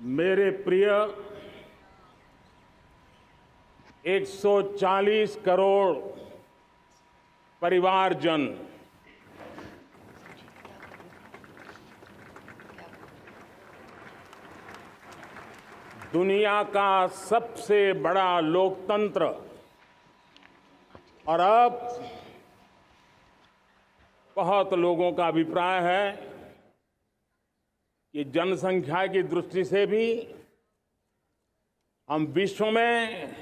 मेरे प्रिय 140 करोड़ परिवारजन, दुनिया का सबसे बड़ा लोकतंत्र और अब बहुत लोगों का अभिप्राय है कि जनसंख्या की दृष्टि से भी हम विश्व में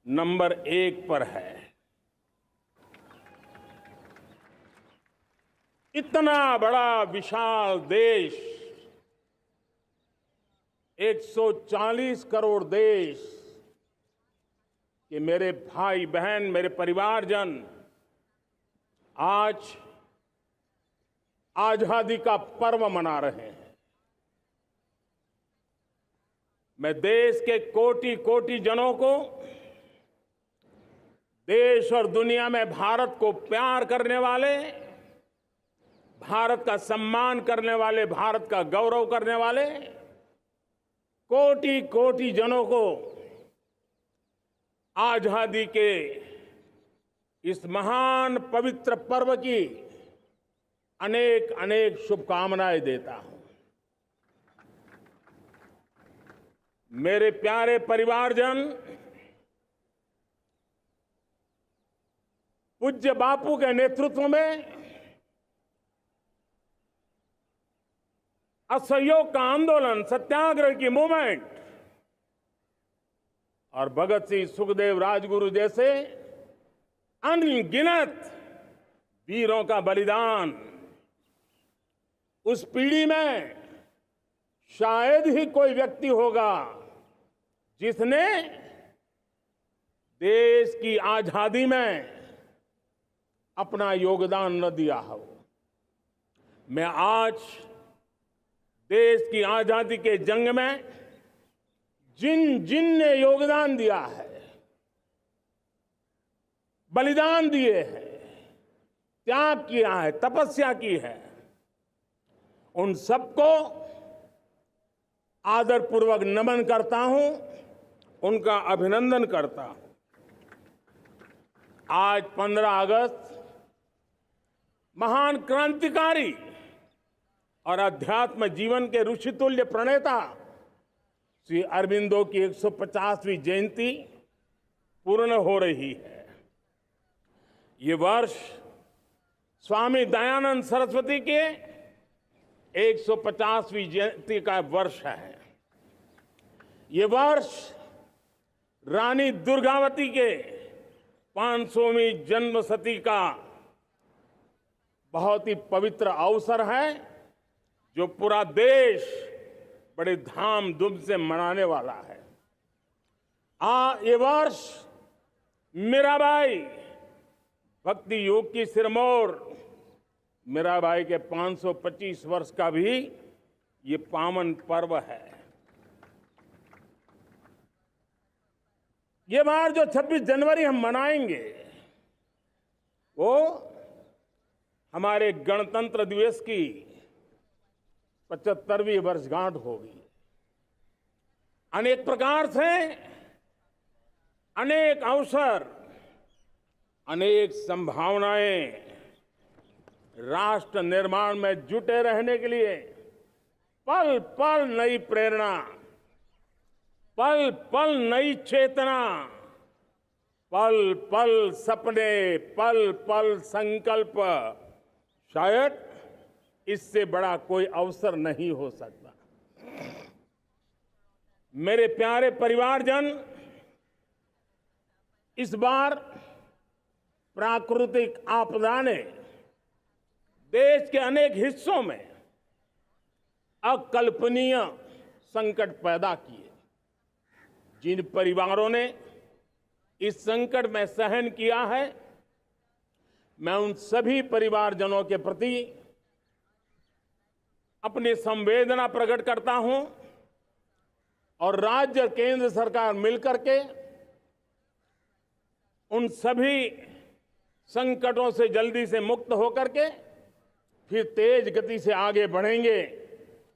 नंबर 1 पर है। इतना बड़ा विशाल देश, 140 करोड़ देश के मेरे भाई बहन, मेरे परिवारजन आज आजादी का पर्व मना रहे हैं। मैं देश के कोटि कोटि जनों को, देश और दुनिया में भारत को प्यार करने वाले, भारत का सम्मान करने वाले, भारत का गौरव करने वाले कोटि कोटि जनों को आजादी के इस महान पवित्र पर्व की अनेक अनेक शुभकामनाएं देता हूं। मेरे प्यारे परिवारजन, पूज्य बापू के नेतृत्व में असहयोग का आंदोलन, सत्याग्रह की मूवमेंट और भगत सिंह, सुखदेव, राजगुरु जैसे अनगिनत वीरों का बलिदान, उस पीढ़ी में शायद ही कोई व्यक्ति होगा जिसने देश की आजादी में अपना योगदान न दिया हो। मैं आज देश की आजादी के जंग में जिन जिन ने योगदान दिया है, बलिदान दिए हैं, त्याग किया है, तपस्या की है, उन सबको आदरपूर्वक नमन करता हूं, उनका अभिनंदन करता हूं। आज 15 अगस्त महान क्रांतिकारी और अध्यात्म जीवन के ऋषितुल्य प्रणेता श्री अरबिंदो की 150वीं जयंती पूर्ण हो रही है। ये वर्ष स्वामी दयानंद सरस्वती के 150वीं जयंती का वर्ष है। ये वर्ष रानी दुर्गावती के 500वीं जन्मशती का बहुत ही पवित्र अवसर है, जो पूरा देश बड़े धामधूम से मनाने वाला है। ये वर्ष मीराबाई, भक्ति योग की सिरमौर मीराबाई के 525 वर्ष का भी ये पावन पर्व है। ये बार जो 26 जनवरी हम मनाएंगे, वो हमारे गणतंत्र दिवस की 75वीं वर्षगांठ होगी। अनेक प्रकार से अनेक अवसर, अनेक संभावनाएं राष्ट्र निर्माण में जुटे रहने के लिए पल पल नई प्रेरणा, पल पल नई चेतना, पल पल सपने, पल पल संकल्प, शायद इससे बड़ा कोई अवसर नहीं हो सकता। मेरे प्यारे परिवारजन, इस बार प्राकृतिक आपदा ने देश के अनेक हिस्सों में अकल्पनीय संकट पैदा किए। जिन परिवारों ने इस संकट में सहन किया है, मैं उन सभी परिवारजनों के प्रति अपनी संवेदना प्रकट करता हूं और राज्य और केंद्र सरकार मिलकर के उन सभी संकटों से जल्दी से मुक्त होकर के फिर तेज गति से आगे बढ़ेंगे,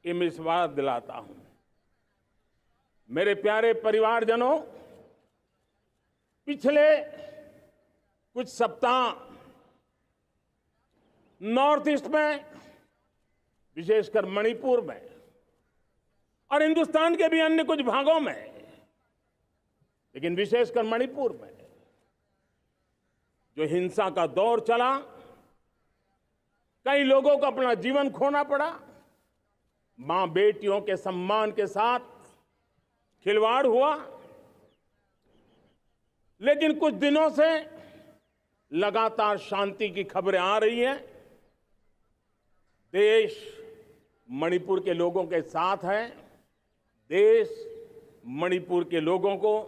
ये मैं विश्वास दिलाता हूं। मेरे प्यारे परिवारजनों, पिछले कुछ सप्ताह नॉर्थ ईस्ट में, विशेषकर मणिपुर में और हिंदुस्तान के भी अन्य कुछ भागों में, लेकिन विशेषकर मणिपुर में जो हिंसा का दौर चला, कई लोगों को अपना जीवन खोना पड़ा, मां बेटियों के सम्मान के साथ खिलवाड़ हुआ। लेकिन कुछ दिनों से लगातार शांति की खबरें आ रही हैं। देश मणिपुर के लोगों के साथ है। देश मणिपुर के लोगों को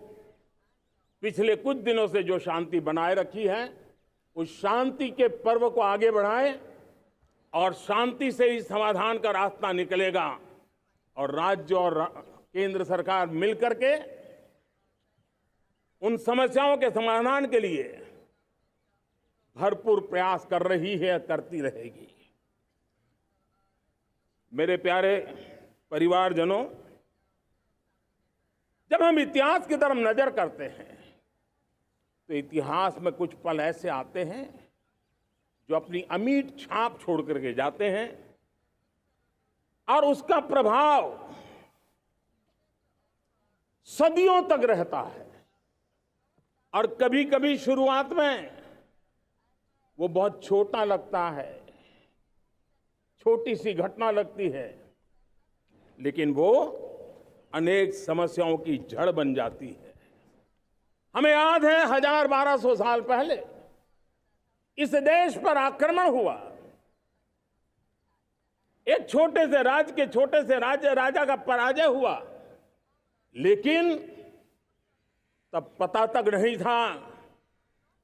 पिछले कुछ दिनों से जो शांति बनाए रखी है, उस शांति के पर्व को आगे बढ़ाए और शांति से ही समाधान का रास्ता निकलेगा। और राज्य और केंद्र सरकार मिलकर के उन समस्याओं के समाधान के लिए भरपूर प्रयास कर रही है, करती रहेगी। मेरे प्यारे परिवारजनों, जब हम इतिहास की तरफ नजर करते हैं तो इतिहास में कुछ पल ऐसे आते हैं जो अपनी अमिट छाप छोड़ करके जाते हैं और उसका प्रभाव सदियों तक रहता है। और कभी कभी शुरुआत में वो बहुत छोटा लगता है, छोटी सी घटना लगती है, लेकिन वो अनेक समस्याओं की जड़ बन जाती है। हमें याद है 1000-1200 साल पहले इस देश पर आक्रमण हुआ। एक छोटे से राज्य के छोटे से राजा का पराजय हुआ, लेकिन तब पता तक नहीं था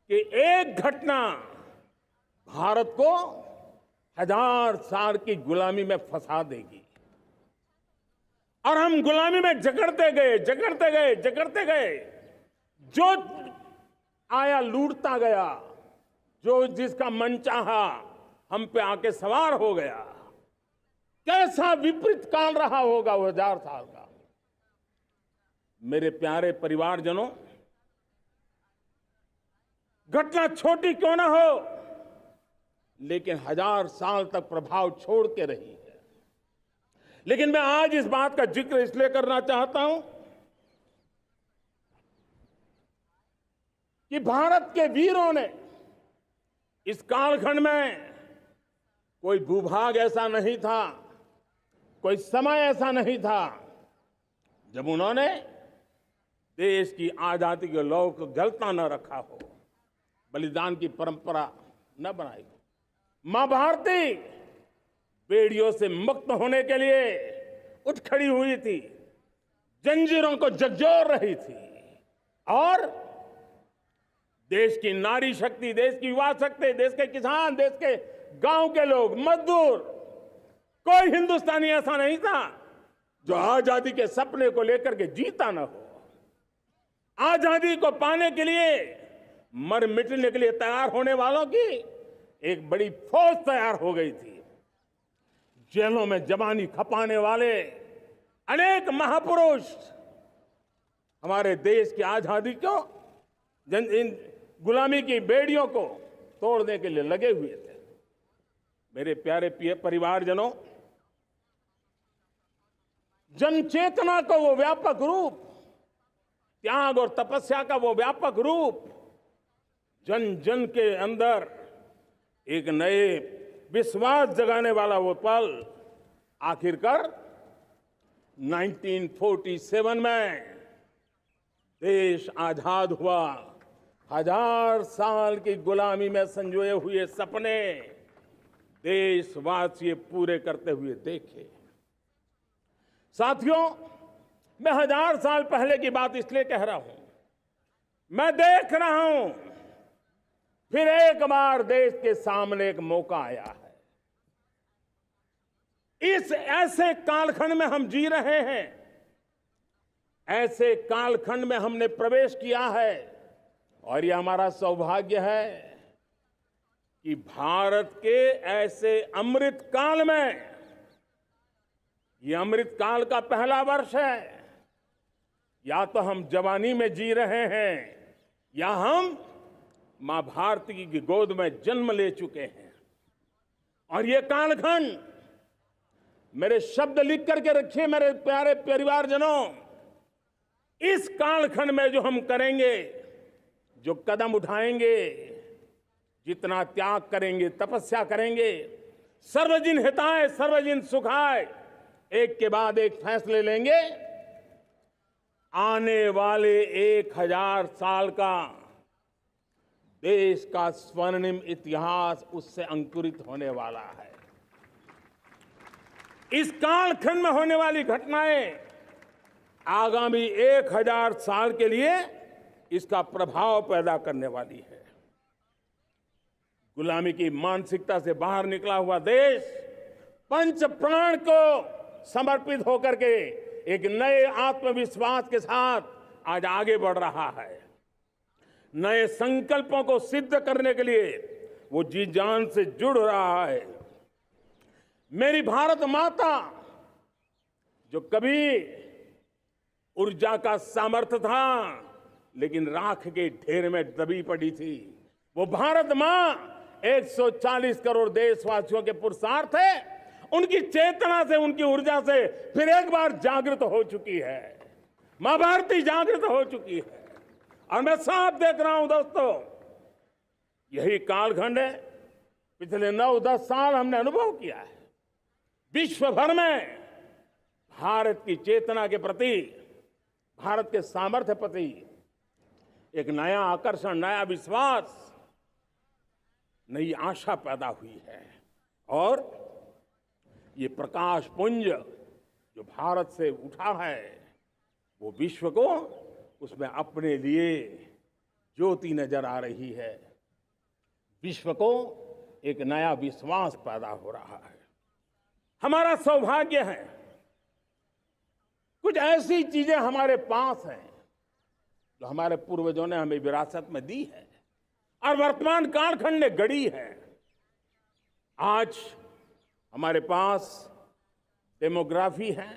कि एक घटना भारत को 1000 साल की गुलामी में फंसा देगी। और हम गुलामी में जकड़ते गए, जो आया लूटता गया, जो जिसका मन चाहा हम पे आके सवार हो गया। कैसा विपरीत काल रहा होगा वो 1000 साल का। मेरे प्यारे परिवारजनों, घटना छोटी क्यों ना हो, लेकिन 1000 साल तक प्रभाव छोड़ के रही है। लेकिन मैं आज इस बात का जिक्र इसलिए करना चाहता हूं कि भारत के वीरों ने इस कालखंड में कोई भूभाग ऐसा नहीं था, कोई समय ऐसा नहीं था जब उन्होंने देश की आजादी के लौ को जलता न रखा हो, बलिदान की परंपरा न बनाई हो। मां भारती बेड़ियों से मुक्त होने के लिए उठ खड़ी हुई थी, जंजीरों को झकझोर रही थी और देश की नारी शक्ति, देश की युवा शक्ति, देश के किसान, देश के गांव के लोग, मजदूर, कोई हिंदुस्तानी ऐसा नहीं था जो आजादी के सपने को लेकर के जीता न हो। आजादी को पाने के लिए मर मिटने के लिए तैयार होने वालों की एक बड़ी फौज तैयार हो गई थी। जेलों में जवानी खपाने वाले अनेक महापुरुष हमारे देश की आजादी को, इन गुलामी की बेड़ियों को तोड़ने के लिए लगे हुए थे। मेरे प्यारे परिवारजनों, जनचेतना का वो व्यापक रूप, त्याग और तपस्या का वो व्यापक रूप, जन जन के अंदर एक नए विश्वास जगाने वाला वो पल आखिरकार 1947 में देश आजाद हुआ। 1000 साल की गुलामी में संजोए हुए सपने देशवासी पूरे करते हुए देखे। साथियों, मैं 1000 साल पहले की बात इसलिए कह रहा हूं, मैं देख रहा हूं फिर एक बार देश के सामने एक मौका आया है। इस ऐसे कालखंड में हम जी रहे हैं, ऐसे कालखंड में हमने प्रवेश किया है और यह हमारा सौभाग्य है कि भारत के ऐसे अमृत काल में, यह अमृत काल का पहला वर्ष है, या तो हम जवानी में जी रहे हैं या हम मां भारती की गोद में जन्म ले चुके हैं। और ये कालखंड, मेरे शब्द लिख करके रखिए मेरे प्यारे परिवारजनों, इस कालखंड में जो हम करेंगे, जो कदम उठाएंगे, जितना त्याग करेंगे, तपस्या करेंगे, सर्वजन हिताय सर्वजन सुखाय, एक के बाद एक फैसले लेंगे, आने वाले 1000 साल का देश का स्वर्णिम इतिहास उससे अंकुरित होने वाला है। इस कालखंड में होने वाली घटनाएं आगामी 1000 साल के लिए इसका प्रभाव पैदा करने वाली है। गुलामी की मानसिकता से बाहर निकला हुआ देश पंच प्राण को समर्पित होकर के एक नए आत्मविश्वास के साथ आज आगे बढ़ रहा है। नए संकल्पों को सिद्ध करने के लिए वो जी जान से जुड़ रहा है। मेरी भारत माता, जो कभी ऊर्जा का सामर्थ्य था लेकिन राख के ढेर में दबी पड़ी थी, वो भारत मां 140 करोड़ देशवासियों के पुरुषार्थ है। उनकी चेतना से, उनकी ऊर्जा से फिर एक बार जागृत हो चुकी है। मां भारती जागृत हो चुकी है। और मैं साफ देख रहा हूं दोस्तों, यही कालखंड है। पिछले 9-10 साल हमने अनुभव किया है, विश्व भर में भारत की चेतना के प्रति, भारत के सामर्थ्य प्रति एक नया आकर्षण, नया विश्वास, नई आशा पैदा हुई है। और ये प्रकाश पुंज जो भारत से उठा है, वो विश्व को उसमें अपने लिए ज्योति नजर आ रही है। विश्व को एक नया विश्वास पैदा हो रहा है। हमारा सौभाग्य है, कुछ ऐसी चीजें हमारे पास हैं जो हमारे पूर्वजों ने हमें विरासत में दी है और वर्तमान कालखंड ने गढ़ी है। आज हमारे पास डेमोग्राफी है,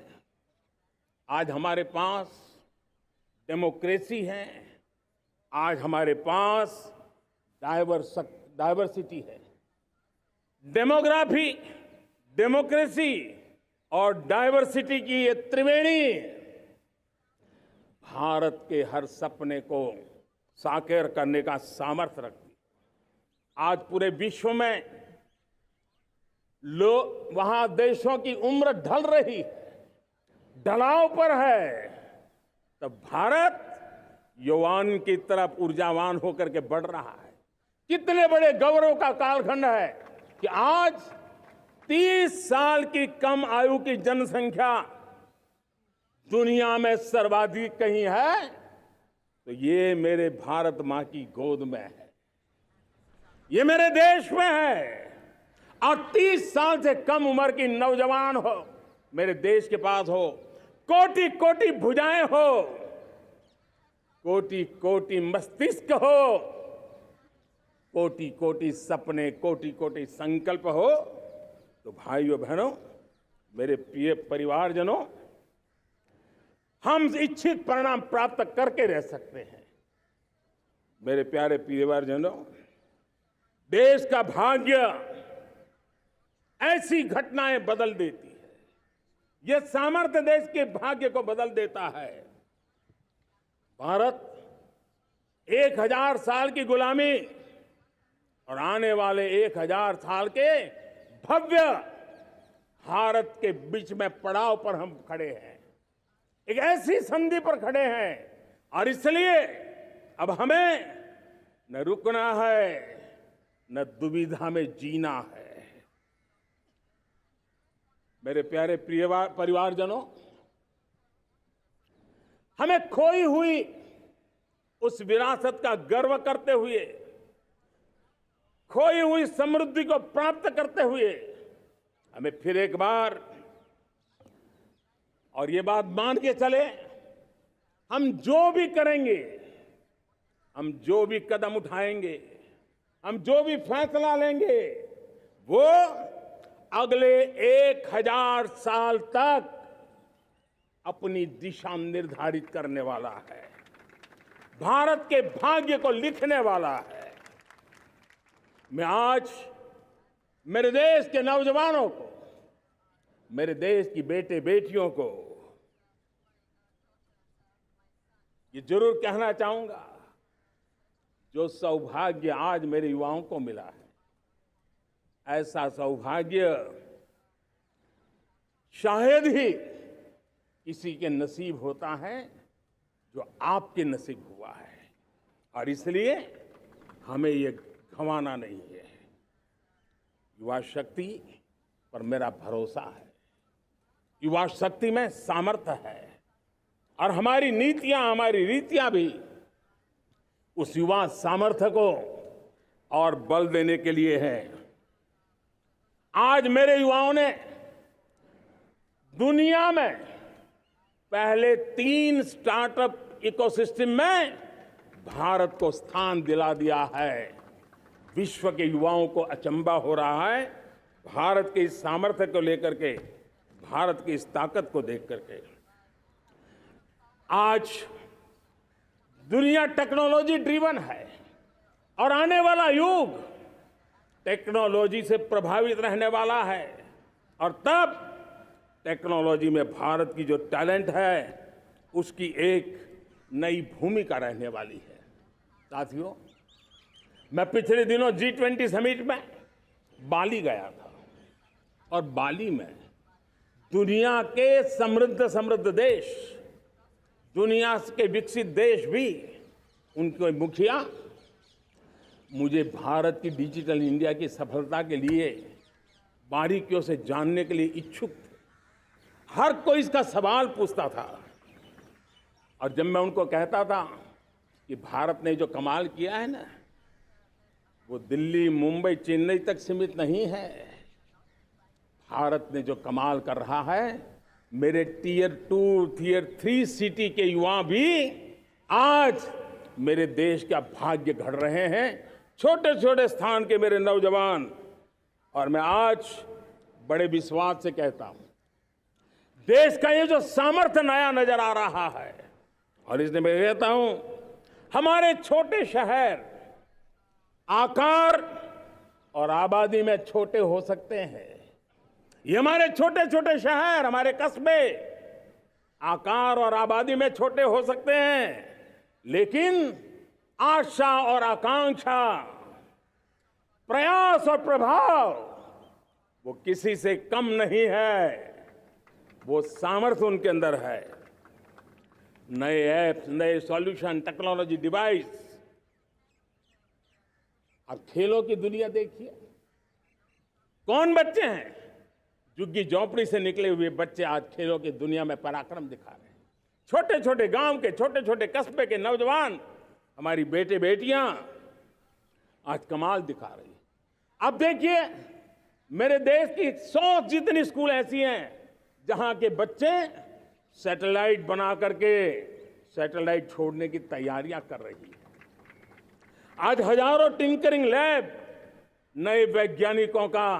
आज हमारे पास डेमोक्रेसी है, आज हमारे पास डाइवर्सिटी है। डेमोग्राफी, डेमोक्रेसी और डाइवर्सिटी की ये त्रिवेणी भारत के हर सपने को साकार करने का सामर्थ्य रखती। आज पूरे विश्व में वहां देशों की उम्र ढल रही है, ढलाव पर है, तब भारत यौवन की तरफ ऊर्जावान होकर के बढ़ रहा है। कितने बड़े गौरव का कालखंड है कि आज 30 साल की कम आयु की जनसंख्या दुनिया में सर्वाधिक कहीं है तो ये मेरे भारत मां की गोद में है, ये मेरे देश में है। और 30 साल से कम उम्र की नौजवान हो मेरे देश के पास हो, कोटि कोटि भुजाएं हो, कोटि कोटि मस्तिष्क हो, कोटि कोटि सपने, कोटि कोटि संकल्प हो, तो भाइयों बहनों, मेरे प्रिय परिवारजनों, हम इच्छित परिणाम प्राप्त करके रह सकते हैं। मेरे प्यारे परिवारजनों, देश का भाग्य ऐसी घटनाएं बदल देती है। यह सामर्थ्य देश के भाग्य को बदल देता है। भारत 1000 साल की गुलामी और आने वाले 1000 साल के भव्य भारत के बीच में पड़ाव पर हम खड़े हैं, एक ऐसी संधि पर खड़े हैं। और इसलिए अब हमें न रुकना है, न दुविधा में जीना है। मेरे प्यारे परिवारजनों, हमें खोई हुई उस विरासत का गर्व करते हुए, खोई हुई समृद्धि को प्राप्त करते हुए, हमें फिर एक बार, और ये बात मान के चले, हम जो भी करेंगे, हम जो भी कदम उठाएंगे, हम जो भी फैसला लेंगे, वो अगले 1000 साल तक अपनी दिशा निर्धारित करने वाला है, भारत के भाग्य को लिखने वाला है। मैं आज मेरे देश के नौजवानों को, मेरे देश की बेटे बेटियों को ये जरूर कहना चाहूंगा, जो सौभाग्य आज मेरे युवाओं को मिला है, ऐसा सौभाग्य शायद ही किसी के नसीब होता है जो आपके नसीब हुआ है। और इसलिए हमें ये गंवाना नहीं है। युवा शक्ति पर मेरा भरोसा है, युवा शक्ति में सामर्थ्य है, और हमारी नीतियां, हमारी रीतियां भी उस युवा सामर्थ्य को और बल देने के लिए है। आज मेरे युवाओं ने दुनिया में पहले 3 स्टार्टअप इकोसिस्टम में भारत को स्थान दिला दिया है। विश्व के युवाओं को अचंभा हो रहा है भारत के इस सामर्थ्य को लेकर के, भारत की इस ताकत को देख करके। आज दुनिया टेक्नोलॉजी ड्रिवन है और आने वाला युग टेक्नोलॉजी से प्रभावित रहने वाला है, और तब टेक्नोलॉजी में भारत की जो टैलेंट है उसकी एक नई भूमिका रहने वाली है। साथियों, मैं पिछले दिनों G20 समिट में बाली गया था, और बाली में दुनिया के समृद्ध देश, दुनिया के विकसित देश भी, उनके मुखिया मुझे भारत की डिजिटल इंडिया की सफलता के लिए बारीकियों से जानने के लिए इच्छुक थे। हर कोई इसका सवाल पूछता था, और जब मैं उनको कहता था कि भारत ने जो कमाल किया है ना, वो दिल्ली, मुंबई, चेन्नई तक सीमित नहीं है। भारत ने जो कमाल कर रहा है, मेरे टियर 2, टियर 3 सिटी के युवा भी आज मेरे देश का भाग्य गढ़ रहे हैं। छोटे छोटे स्थान के मेरे नौजवान, और मैं आज बड़े विश्वास से कहता हूं, देश का ये जो सामर्थ्य नया नजर आ रहा है, और इसलिए मैं कहता हूं, हमारे छोटे शहर आकार और आबादी में छोटे हो सकते हैं। ये हमारे छोटे छोटे शहर, हमारे कस्बे आकार और आबादी में छोटे हो सकते हैं, लेकिन आशा और आकांक्षा, प्रयास और प्रभाव वो किसी से कम नहीं है। वो सामर्थ्य उनके अंदर है। नए ऐप्स, नए सॉल्यूशन, टेक्नोलॉजी डिवाइस। अब खेलों की दुनिया देखिए, कौन बच्चे हैं, झुग्गी झोंपड़ी से निकले हुए बच्चे आज खेलों की दुनिया में पराक्रम दिखा रहे हैं। छोटे छोटे गांव के, छोटे छोटे कस्बे के नौजवान, हमारी बेटे बेटियां आज कमाल दिखा रही हैं। अब देखिए, मेरे देश की 100 जितनी स्कूल ऐसी हैं जहां के बच्चे सैटेलाइट बना करके सैटेलाइट छोड़ने की तैयारियां कर रही हैं। आज हजारों टिंकरिंग लैब नए वैज्ञानिकों का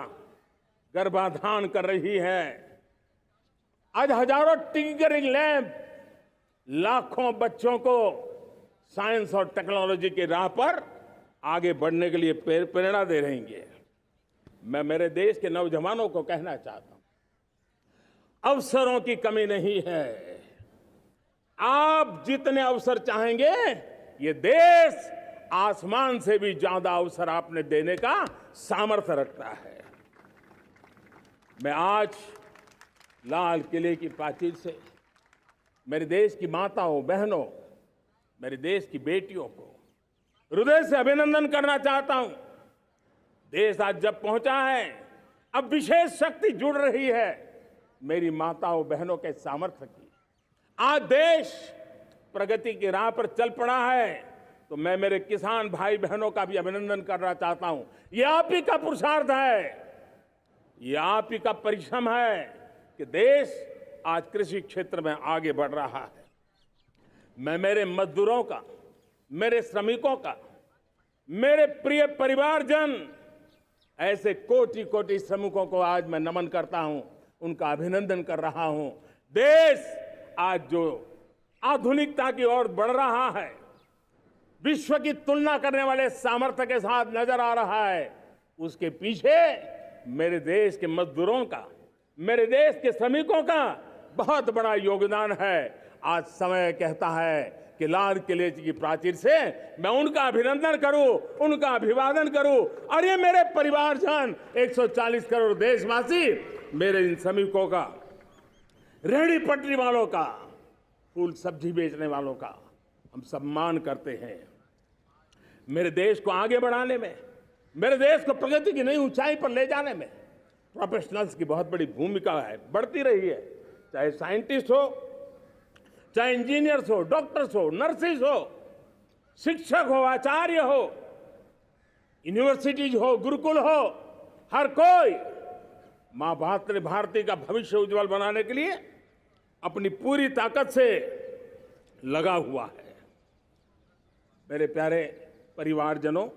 गर्भाधान कर रही है। आज हजारों टिंकरिंग लैब लाखों बच्चों को साइंस और टेक्नोलॉजी की राह पर आगे बढ़ने के लिए प्रेरणा दे रही हैं। मैं मेरे देश के नौजवानों को कहना चाहता हूं, अवसरों की कमी नहीं है। आप जितने अवसर चाहेंगे, ये देश आसमान से भी ज्यादा अवसर आपने देने का सामर्थ्य रखता है। मैं आज लाल किले की प्राचीर से मेरे देश की माताओं, बहनों, मेरे देश की बेटियों को हृदय से अभिनंदन करना चाहता हूं। देश आज जब पहुंचा है, अब विशेष शक्ति जुड़ रही है मेरी माताओं बहनों के सामर्थ्य की। आज देश प्रगति की राह पर चल पड़ा है, तो मैं मेरे किसान भाई बहनों का भी अभिनंदन करना चाहता हूं। ये आप ही का पुरुषार्थ है, ये आप ही का परिश्रम है कि देश आज कृषि क्षेत्र में आगे बढ़ रहा है। मैं मेरे मजदूरों का, मेरे श्रमिकों का, मेरे प्रिय परिवारजन, ऐसे कोटि कोटि श्रमिकों को आज मैं नमन करता हूं, उनका अभिनंदन कर रहा हूं। देश आज जो आधुनिकता की ओर बढ़ रहा है, विश्व की तुलना करने वाले सामर्थ्य के साथ नजर आ रहा है, उसके पीछे मेरे देश के मजदूरों का, मेरे देश के श्रमिकों का बहुत बड़ा योगदान है। आज समय कहता है कि लाल किले की प्राचीर से मैं उनका अभिनंदन करूं, उनका अभिवादन करूं, और ये मेरे परिवारजन 140 करोड़ देशवासी, मेरे इन श्रमिकों का, रेहड़ी पटरी वालों का, फूल सब्जी बेचने वालों का हम सम्मान करते हैं। मेरे देश को आगे बढ़ाने में, मेरे देश को प्रगति की नई ऊंचाई पर ले जाने में प्रोफेशनल्स की बहुत बड़ी भूमिका है, बढ़ती रही है। चाहे साइंटिस्ट हो, चाहे इंजीनियर्स हो, डॉक्टर्स हो, नर्सिस हो, शिक्षक हो, आचार्य हो, यूनिवर्सिटीज हो, गुरुकुल हो, हर कोई मां भारती का भविष्य उज्जवल बनाने के लिए अपनी पूरी ताकत से लगा हुआ है। मेरे प्यारे परिवारजनों,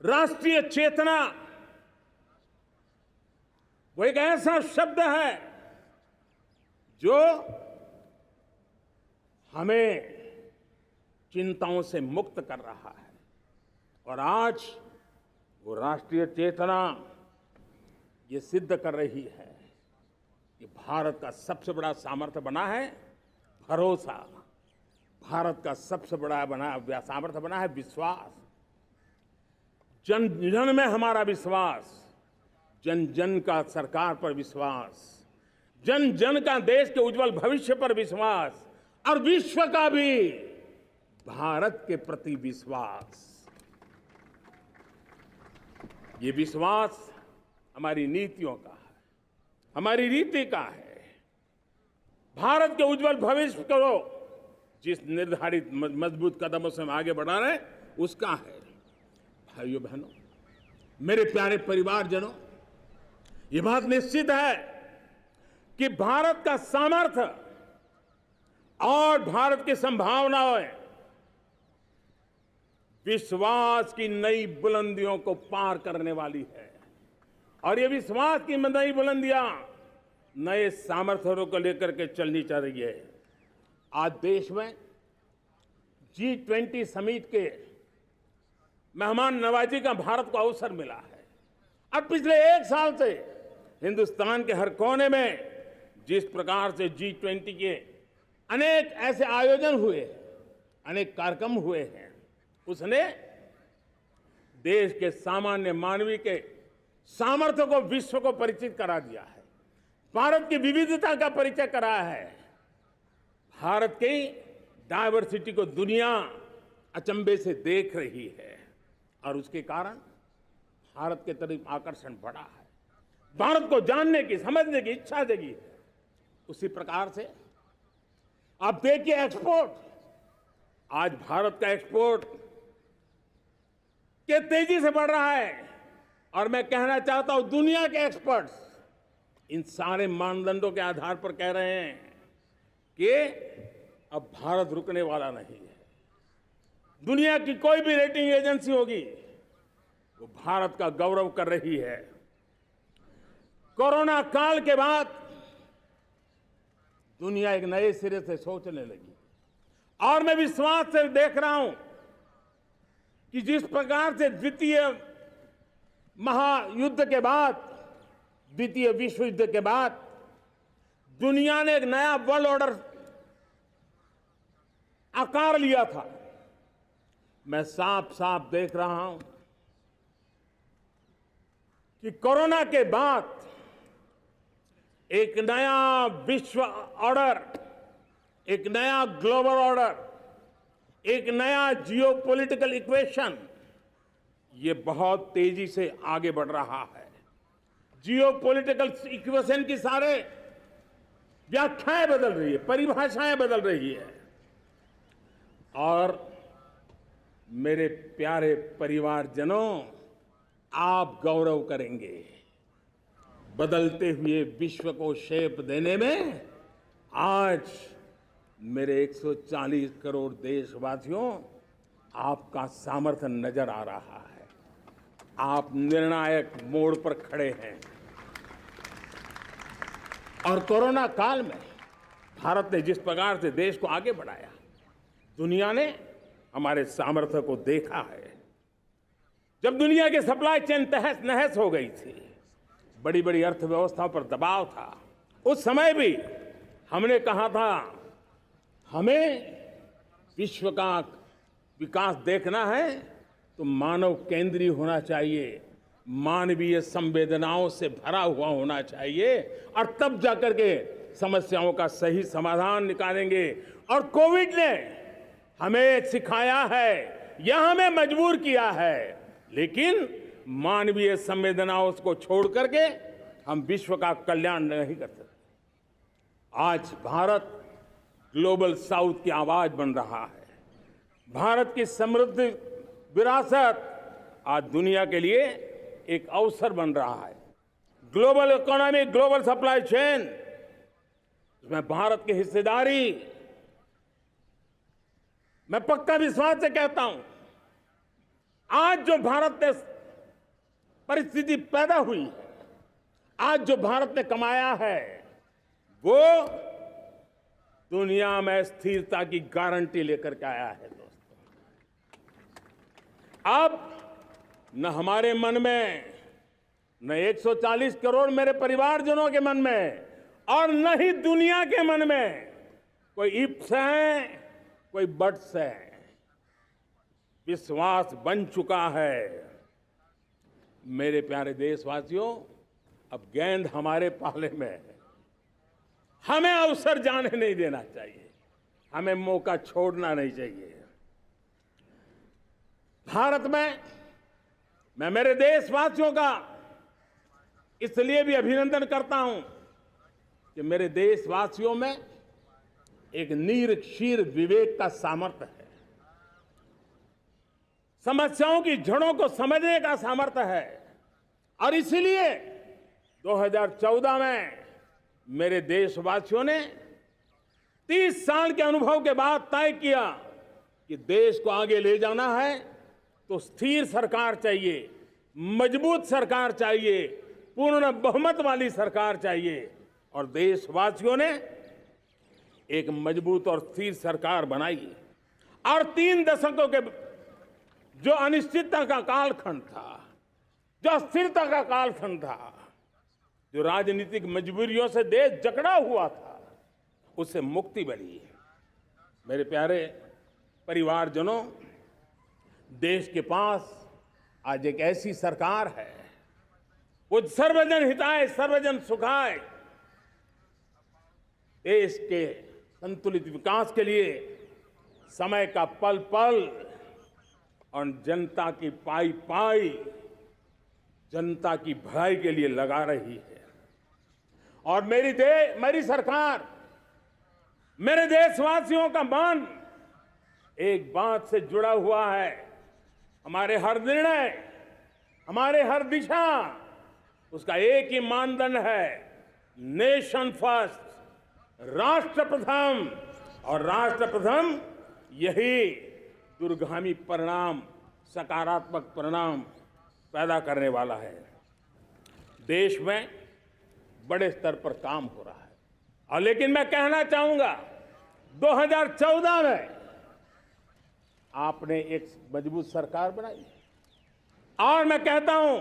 राष्ट्रीय चेतना वो एक ऐसा शब्द है जो हमें चिंताओं से मुक्त कर रहा है, और आज वो राष्ट्रीय चेतना ये सिद्ध कर रही है कि भारत का सबसे बड़ा सामर्थ्य बना है भरोसा, भारत का सबसे बड़ा सामर्थ्य बना है विश्वास। जन जन में हमारा विश्वास, जन जन का सरकार पर विश्वास, जन जन का देश के उज्जवल भविष्य पर विश्वास, और विश्व का भी भारत के प्रति विश्वास। ये विश्वास हमारी नीतियों का है, हमारी रीति का है। भारत के उज्जवल भविष्य को जिस निर्धारित मजबूत कदमों से हम आगे बढ़ा रहे हैं, उसका है। भाइयों बहनों, मेरे प्यारे परिवारजनों, ये बात निश्चित है कि भारत का सामर्थ्य और भारत की संभावनाएं विश्वास की नई बुलंदियों को पार करने वाली है, और ये विश्वास की नई बुलंदियां नए सामर्थ्यों को लेकर के चलनी चाह रही है। आज देश में G20 समिट के मेहमान नवाजी का भारत को अवसर मिला है। अब पिछले एक साल से हिंदुस्तान के हर कोने में जिस प्रकार से G20 के अनेक ऐसे आयोजन हुए, अनेक कार्यक्रम हुए हैं, उसने देश के सामान्य मानवीय के सामर्थ्य को विश्व को परिचित करा दिया है, भारत की विविधता का परिचय कराया है, भारत की डायवर्सिटी को दुनिया अचंभे से देख रही है, और उसके कारण भारत के तरफ आकर्षण बढ़ा है, भारत को जानने की, समझने की इच्छा जगी है। उसी प्रकार से आप देखिए एक्सपोर्ट, आज भारत का एक्सपोर्ट के तेजी से बढ़ रहा है, और मैं कहना चाहता हूं दुनिया के एक्सपर्ट्स इन सारे मानदंडों के आधार पर कह रहे हैं कि अब भारत रुकने वाला नहीं है। दुनिया की कोई भी रेटिंग एजेंसी होगी, वो भारत का गौरव कर रही है। कोरोना काल के बाद दुनिया एक नए सिरे से सोचने लगी, और मैं विश्वास से देख रहा हूं कि जिस प्रकार से द्वितीय महायुद्ध के बाद, द्वितीय विश्व युद्ध के बाद दुनिया ने एक नया वर्ल्ड ऑर्डर आकार लिया था, मैं साफ साफ देख रहा हूं कि कोरोना के बाद एक नया विश्व ऑर्डर, एक नया ग्लोबल ऑर्डर, एक नया जियोपॉलिटिकल इक्वेशन, ये बहुत तेजी से आगे बढ़ रहा है। जियोपॉलिटिकल इक्वेशन की सारे व्याख्याएं बदल रही है, परिभाषाएं बदल रही है, और मेरे प्यारे परिवारजनों, आप गौरव करेंगे। बदलते हुए विश्व को शेप देने में आज मेरे 140 करोड़ देशवासियों, आपका सामर्थ्य नजर आ रहा है। आप निर्णायक मोड़ पर खड़े हैं। और कोरोना काल में भारत ने जिस प्रकार से देश को आगे बढ़ाया, दुनिया ने हमारे सामर्थ्य को देखा है। जब दुनिया की सप्लाई चेन तहस नहस हो गई थी, बड़ी बड़ी अर्थव्यवस्थाओं पर दबाव था, उस समय भी हमने कहा था हमें विश्व का विकास देखना है तो मानव केंद्रीय होना चाहिए, मानवीय संवेदनाओं से भरा हुआ होना चाहिए, और तब जाकर के समस्याओं का सही समाधान निकालेंगे। और कोविड ने हमें सिखाया है या हमें मजबूर किया है, लेकिन मानवीय संवेदनाओं को छोड़ करके हम विश्व का कल्याण नहीं कर सकते। आज भारत ग्लोबल साउथ की आवाज बन रहा है। भारत की समृद्ध विरासत आज दुनिया के लिए एक अवसर बन रहा है। Global economy, global supply chain, इसमें भारत की हिस्सेदारी, मैं पक्का विश्वास से कहता हूं, आज जो भारत ने परिस्थिति पैदा हुई है, आज जो भारत ने कमाया है, वो दुनिया में स्थिरता की गारंटी लेकर के आया है। दोस्तों, अब न हमारे मन में, न 140 करोड़ मेरे परिवारजनों के मन में, और न ही दुनिया के मन में कोई इफ्स है, कोई बट्स है। विश्वास बन चुका है। मेरे प्यारे देशवासियों, अब गेंद हमारे पाले में है। हमें अवसर जाने नहीं देना चाहिए, हमें मौका छोड़ना नहीं चाहिए। भारत में मैं मेरे देशवासियों का इसलिए भी अभिनंदन करता हूं कि मेरे देशवासियों में एक नीर-क्षीर विवेक का सामर्थ्य है, समस्याओं की जड़ों को समझने का सामर्थ्य है। और इसलिए 2014 में मेरे देशवासियों ने 30 साल के अनुभव के बाद तय किया कि देश को आगे ले जाना है तो स्थिर सरकार चाहिए, मजबूत सरकार चाहिए, पूर्ण बहुमत वाली सरकार चाहिए। और देशवासियों ने एक मजबूत और स्थिर सरकार बनाई। और 3 दशकों के जो अनिश्चितता का कालखंड था, जो अस्थिरता का कालखंड था, जो राजनीतिक मजबूरियों से देश जकड़ा हुआ था, उससे मुक्ति मिली। मेरे प्यारे परिवारजनों, देश के पास आज एक ऐसी सरकार है, वो सर्वजन हिताय सर्वजन सुखाय, देश के संतुलित विकास के लिए समय का पल पल और जनता की पाई पाई, जनता की भलाई के लिए लगा रही है। और मेरी सरकार, मेरे देशवासियों का मन एक बात से जुड़ा हुआ है। हमारे हर निर्णय, हमारे हर दिशा, उसका एक ही मानदंड है, नेशन फर्स्ट, राष्ट्र प्रथम। और राष्ट्र प्रथम यही दूरगामी परिणाम, सकारात्मक परिणाम पैदा करने वाला है। देश में बड़े स्तर पर काम हो रहा है। और लेकिन मैं कहना चाहूंगा, 2014 में आपने एक मजबूत सरकार बनाई, और मैं कहता हूं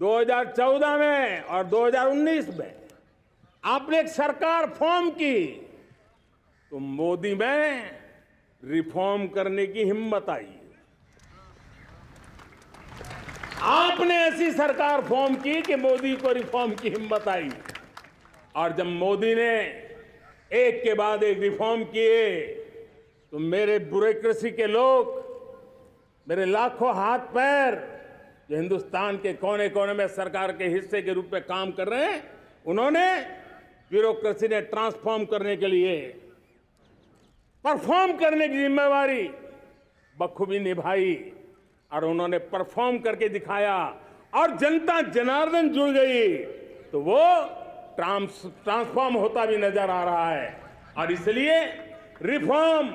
2014 में और 2019 में आपने एक सरकार फॉर्म की, तो मोदी में रिफॉर्म करने की हिम्मत आई। आपने ऐसी सरकार फॉर्म की कि मोदी को रिफॉर्म की हिम्मत आई। और जब मोदी ने एक के बाद एक रिफॉर्म किए, तो मेरे ब्यूरोक्रेसी के लोग, मेरे लाखों हाथ पैर जो हिंदुस्तान के कोने कोने में सरकार के हिस्से के रूप में काम कर रहे हैं, उन्होंने ब्यूरोक्रेसी ने ट्रांसफॉर्म करने के लिए, परफॉर्म करने की जिम्मेवारी बखूबी निभाई। और उन्होंने परफॉर्म करके दिखाया, और जनता जनार्दन जुड़ गई, तो वो ट्रांसफॉर्म होता भी नजर आ रहा है। और इसलिए रिफॉर्म,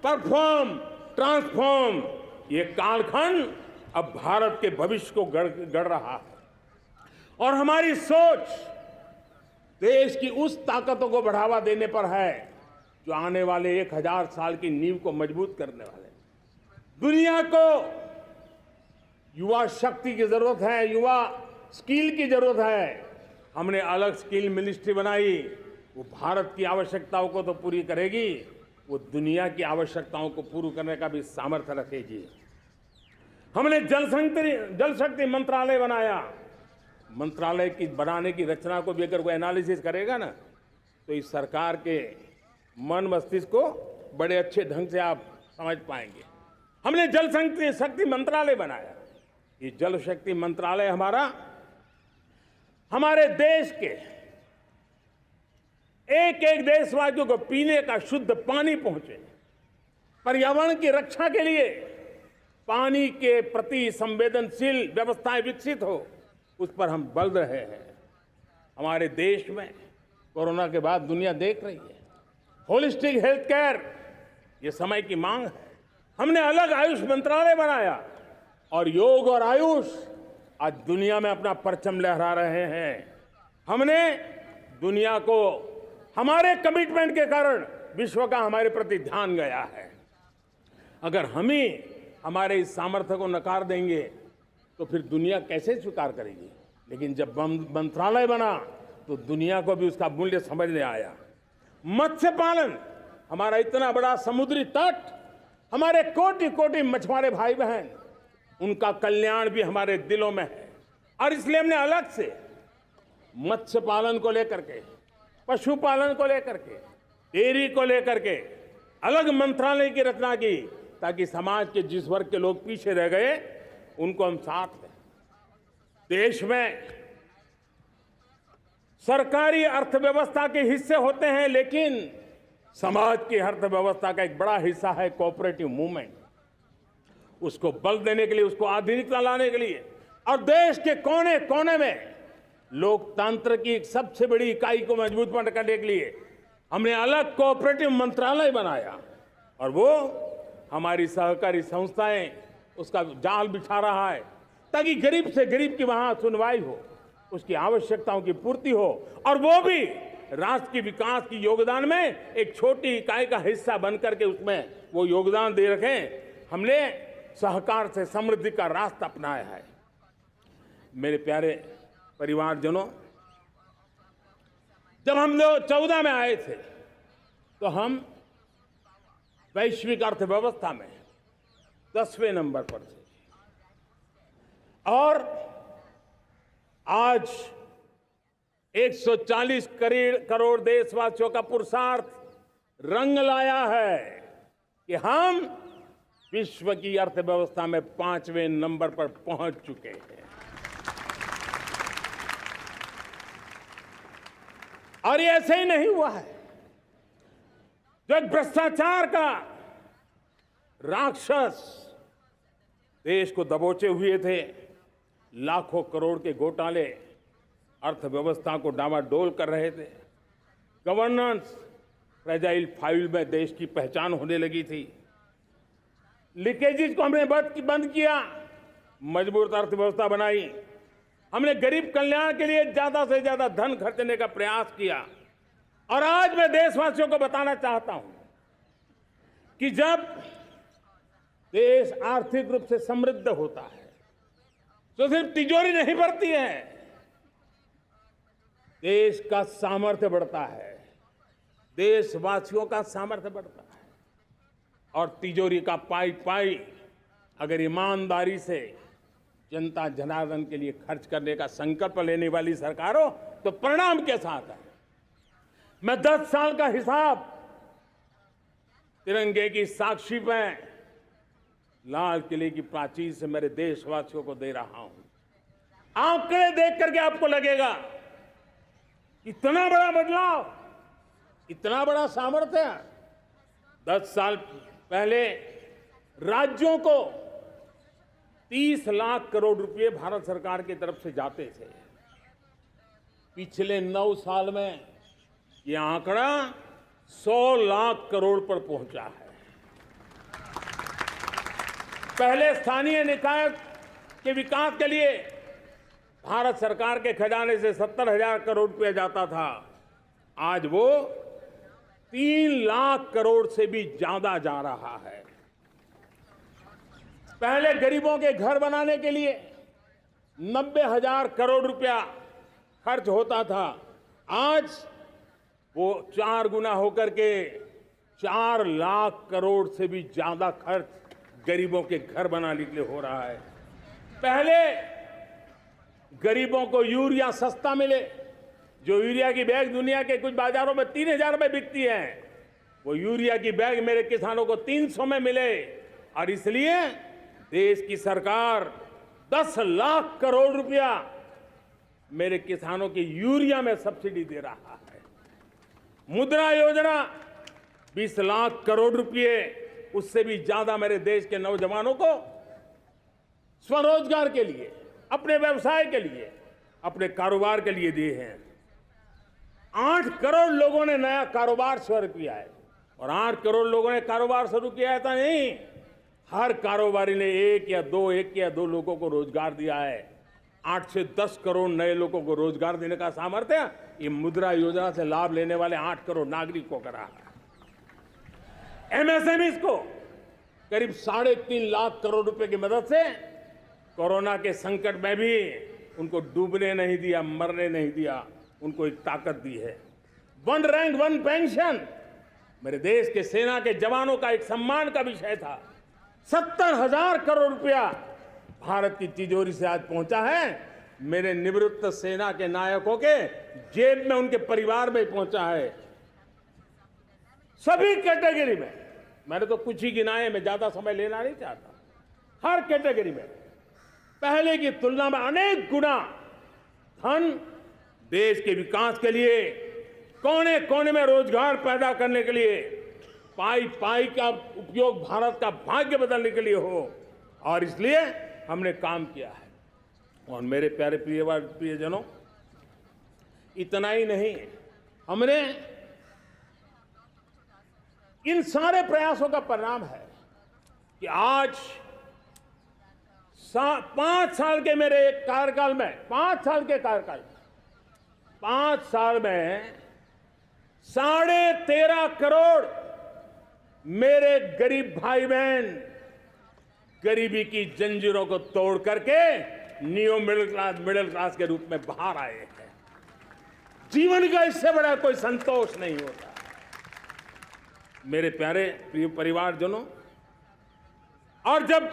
परफॉर्म, ट्रांसफॉर्म, ये कालखंड अब भारत के भविष्य को गढ़ रहा है। और हमारी सोच देश की उस ताकतों को बढ़ावा देने पर है जो आने वाले 1000 साल की नींव को मजबूत करने वाले हैं। दुनिया को युवा शक्ति की जरूरत है, युवा स्किल की जरूरत है। हमने अलग स्किल मिनिस्ट्री बनाई, वो भारत की आवश्यकताओं को तो पूरी करेगी, वो दुनिया की आवश्यकताओं को पूरी करने का भी सामर्थ्य रखेगी। हमने जल शक्ति मंत्रालय बनाया। मंत्रालय की बनाने की रचना को भी अगर कोई एनालिसिस करेगा ना, तो इस सरकार के मन मस्तिष्क को बड़े अच्छे ढंग से आप समझ पाएंगे। हमने जल शक्ति मंत्रालय बनाया। ये जल शक्ति मंत्रालय हमारे देश के एक एक देशवासियों को पीने का शुद्ध पानी पहुंचे, पर्यावरण की रक्षा के लिए पानी के प्रति संवेदनशील व्यवस्थाएं विकसित हो, उस पर हम बल रहे हैं। हमारे देश में कोरोना के बाद दुनिया देख रही है होलिस्टिक हेल्थ केयर, ये समय की मांग है। हमने अलग आयुष मंत्रालय बनाया और योग और आयुष आज दुनिया में अपना परचम लहरा रहे हैं। हमने दुनिया को हमारे कमिटमेंट के कारण विश्व का हमारे प्रति ध्यान गया है। अगर हम ही हमारे इस सामर्थ्य को नकार देंगे तो फिर दुनिया कैसे स्वीकार करेगी। लेकिन जब मंत्रालय बना तो दुनिया को भी उसका मूल्य समझ में आया। मत्स्य पालन, हमारा इतना बड़ा समुद्री तट, हमारे कोटि कोटि मछुआरे भाई बहन, उनका कल्याण भी हमारे दिलों में है। और इसलिए हमने अलग से मत्स्य पालन को लेकर के, पशुपालन को लेकर के, डेयरी को लेकर के अलग मंत्रालय की रचना की, ताकि समाज के जिस वर्ग के लोग पीछे रह गए उनको हम साथ लें। देश में सरकारी अर्थव्यवस्था के हिस्से होते हैं, लेकिन समाज की अर्थव्यवस्था का एक बड़ा हिस्सा है कोऑपरेटिव मूवमेंट। उसको बल देने के लिए, उसको आधुनिकता लाने के लिए और देश के कोने कोने में लोकतंत्र की एक सबसे बड़ी इकाई को मजबूत करने के लिए हमने अलग कोऑपरेटिव मंत्रालय बनाया। और वो हमारी सहकारी संस्थाएं उसका जाल बिछा रहा है, ताकि गरीब से गरीब की वहां सुनवाई हो, उसकी आवश्यकताओं की पूर्ति हो, और वो भी राष्ट्र के विकास की योगदान में एक छोटी इकाई का हिस्सा बनकर के उसमें वो योगदान दे रखें। हमने सहकार से समृद्धि का रास्ता अपनाया है। मेरे प्यारे परिवारजनों, जब हम 2014 में आए थे तो हम वैश्विक अर्थव्यवस्था में 10वें नंबर पर थे, और आज 140 करोड़ देशवासियों का पुरुषार्थ रंग लाया है कि हम विश्व की अर्थव्यवस्था में 5वें नंबर पर पहुंच चुके हैं। और ये ऐसे ही नहीं हुआ है। जो एक भ्रष्टाचार का राक्षस देश को दबोचे हुए थे, लाखों करोड़ के घोटाले अर्थव्यवस्था को डामाडोल कर रहे थे, गवर्नेंस फ्रेजाइल फाइल में देश की पहचान होने लगी थी, लीकेजेस को हमने बंद किया, मजबूत अर्थव्यवस्था बनाई, हमने गरीब कल्याण के लिए ज्यादा से ज्यादा धन खर्चने का प्रयास किया। और आज मैं देशवासियों को बताना चाहता हूं कि जब देश आर्थिक रूप से समृद्ध होता है तो सिर्फ तिजोरी नहीं बढ़ती है, देश का सामर्थ्य बढ़ता है, देशवासियों का सामर्थ्य बढ़ता है। और तिजोरी का पाई पाई अगर ईमानदारी से जनता जनार्दन के लिए खर्च करने का संकल्प लेने वाली सरकार हो तो परिणाम के साथ है। मैं 10 साल का हिसाब तिरंगे की साक्षी में लाल किले की प्राचीर से मेरे देशवासियों को दे रहा हूं। आंकड़े देख करके आपको लगेगा इतना बड़ा बदलाव, इतना बड़ा सामर्थ्य। 10 साल पहले राज्यों को 30 लाख करोड़ रुपए भारत सरकार की तरफ से जाते थे। पिछले 9 साल में यह आंकड़ा 100 लाख करोड़ पर पहुंचा है। पहले स्थानीय निकाय के विकास के लिए भारत सरकार के खजाने से 70,000 करोड़ रुपया जाता था, आज वो 3 लाख करोड़ से भी ज्यादा जा रहा है। पहले गरीबों के घर बनाने के लिए 90,000 करोड़ रुपया खर्च होता था। आज वो 4 गुना होकर के 4 लाख करोड़ से भी ज्यादा खर्च गरीबों के घर बनाने के लिए हो रहा है। पहले गरीबों को यूरिया सस्ता मिले, जो यूरिया की बैग दुनिया के कुछ बाजारों में 3,000 में बिकती है, वो यूरिया की बैग मेरे किसानों को 300 में मिले। और इसलिए देश की सरकार 10 लाख करोड़ रुपया मेरे किसानों की यूरिया में सब्सिडी दे रहा है। मुद्रा योजना 20 लाख करोड़ रुपए, उससे भी ज्यादा मेरे देश के नौजवानों को स्वरोजगार के लिए, अपने व्यवसाय के लिए, अपने कारोबार के लिए दिए हैं। 8 करोड़ लोगों ने नया कारोबार शुरू किया है। और 8 करोड़ लोगों ने कारोबार शुरू किया है ऐसा नहीं, हर कारोबारी ने एक या दो लोगों को रोजगार दिया है। 8 से 10 करोड़ नए लोगों को रोजगार देने का सामर्थ्य ये मुद्रा योजना से लाभ लेने वाले 8 करोड़ नागरिकों को रहा है। एमएसएमईज को करीब 3.5 लाख करोड़ रुपए की मदद से कोरोना के संकट में भी उनको डूबने नहीं दिया, मरने नहीं दिया, उनको एक ताकत दी है। 1 रैंक 1 पेंशन मेरे देश के सेना के जवानों का एक सम्मान का विषय था। 70,000 करोड़ रुपया भारत की तिजोरी से आज पहुंचा है, मेरे निवृत्त सेना के नायकों के जेब में, उनके परिवार में पहुंचा है। सभी कैटेगरी में, मैंने तो कुछ ही गिनाए, मैं ज्यादा समय लेना नहीं चाहता। हर कैटेगरी में पहले की तुलना में अनेक गुना धन देश के विकास के लिए, कोने कोने में रोजगार पैदा करने के लिए, पाई पाई का उपयोग भारत का भाग्य बदलने के लिए हो, और इसलिए हमने काम किया है। और मेरे प्यारे प्रियजनों, इतना ही नहीं, हमने इन सारे प्रयासों का परिणाम है कि आज 5 साल के मेरे कार्यकाल में, 5 साल के कार्यकाल में, 5 साल में 13.5 करोड़ मेरे गरीब भाई बहन गरीबी की जंजीरों को तोड़ करके न्यू मिडिल क्लास के रूप में बाहर आए हैं। जीवन का इससे बड़ा कोई संतोष नहीं होता। मेरे प्यारे प्रिय परिवारजनों, और जब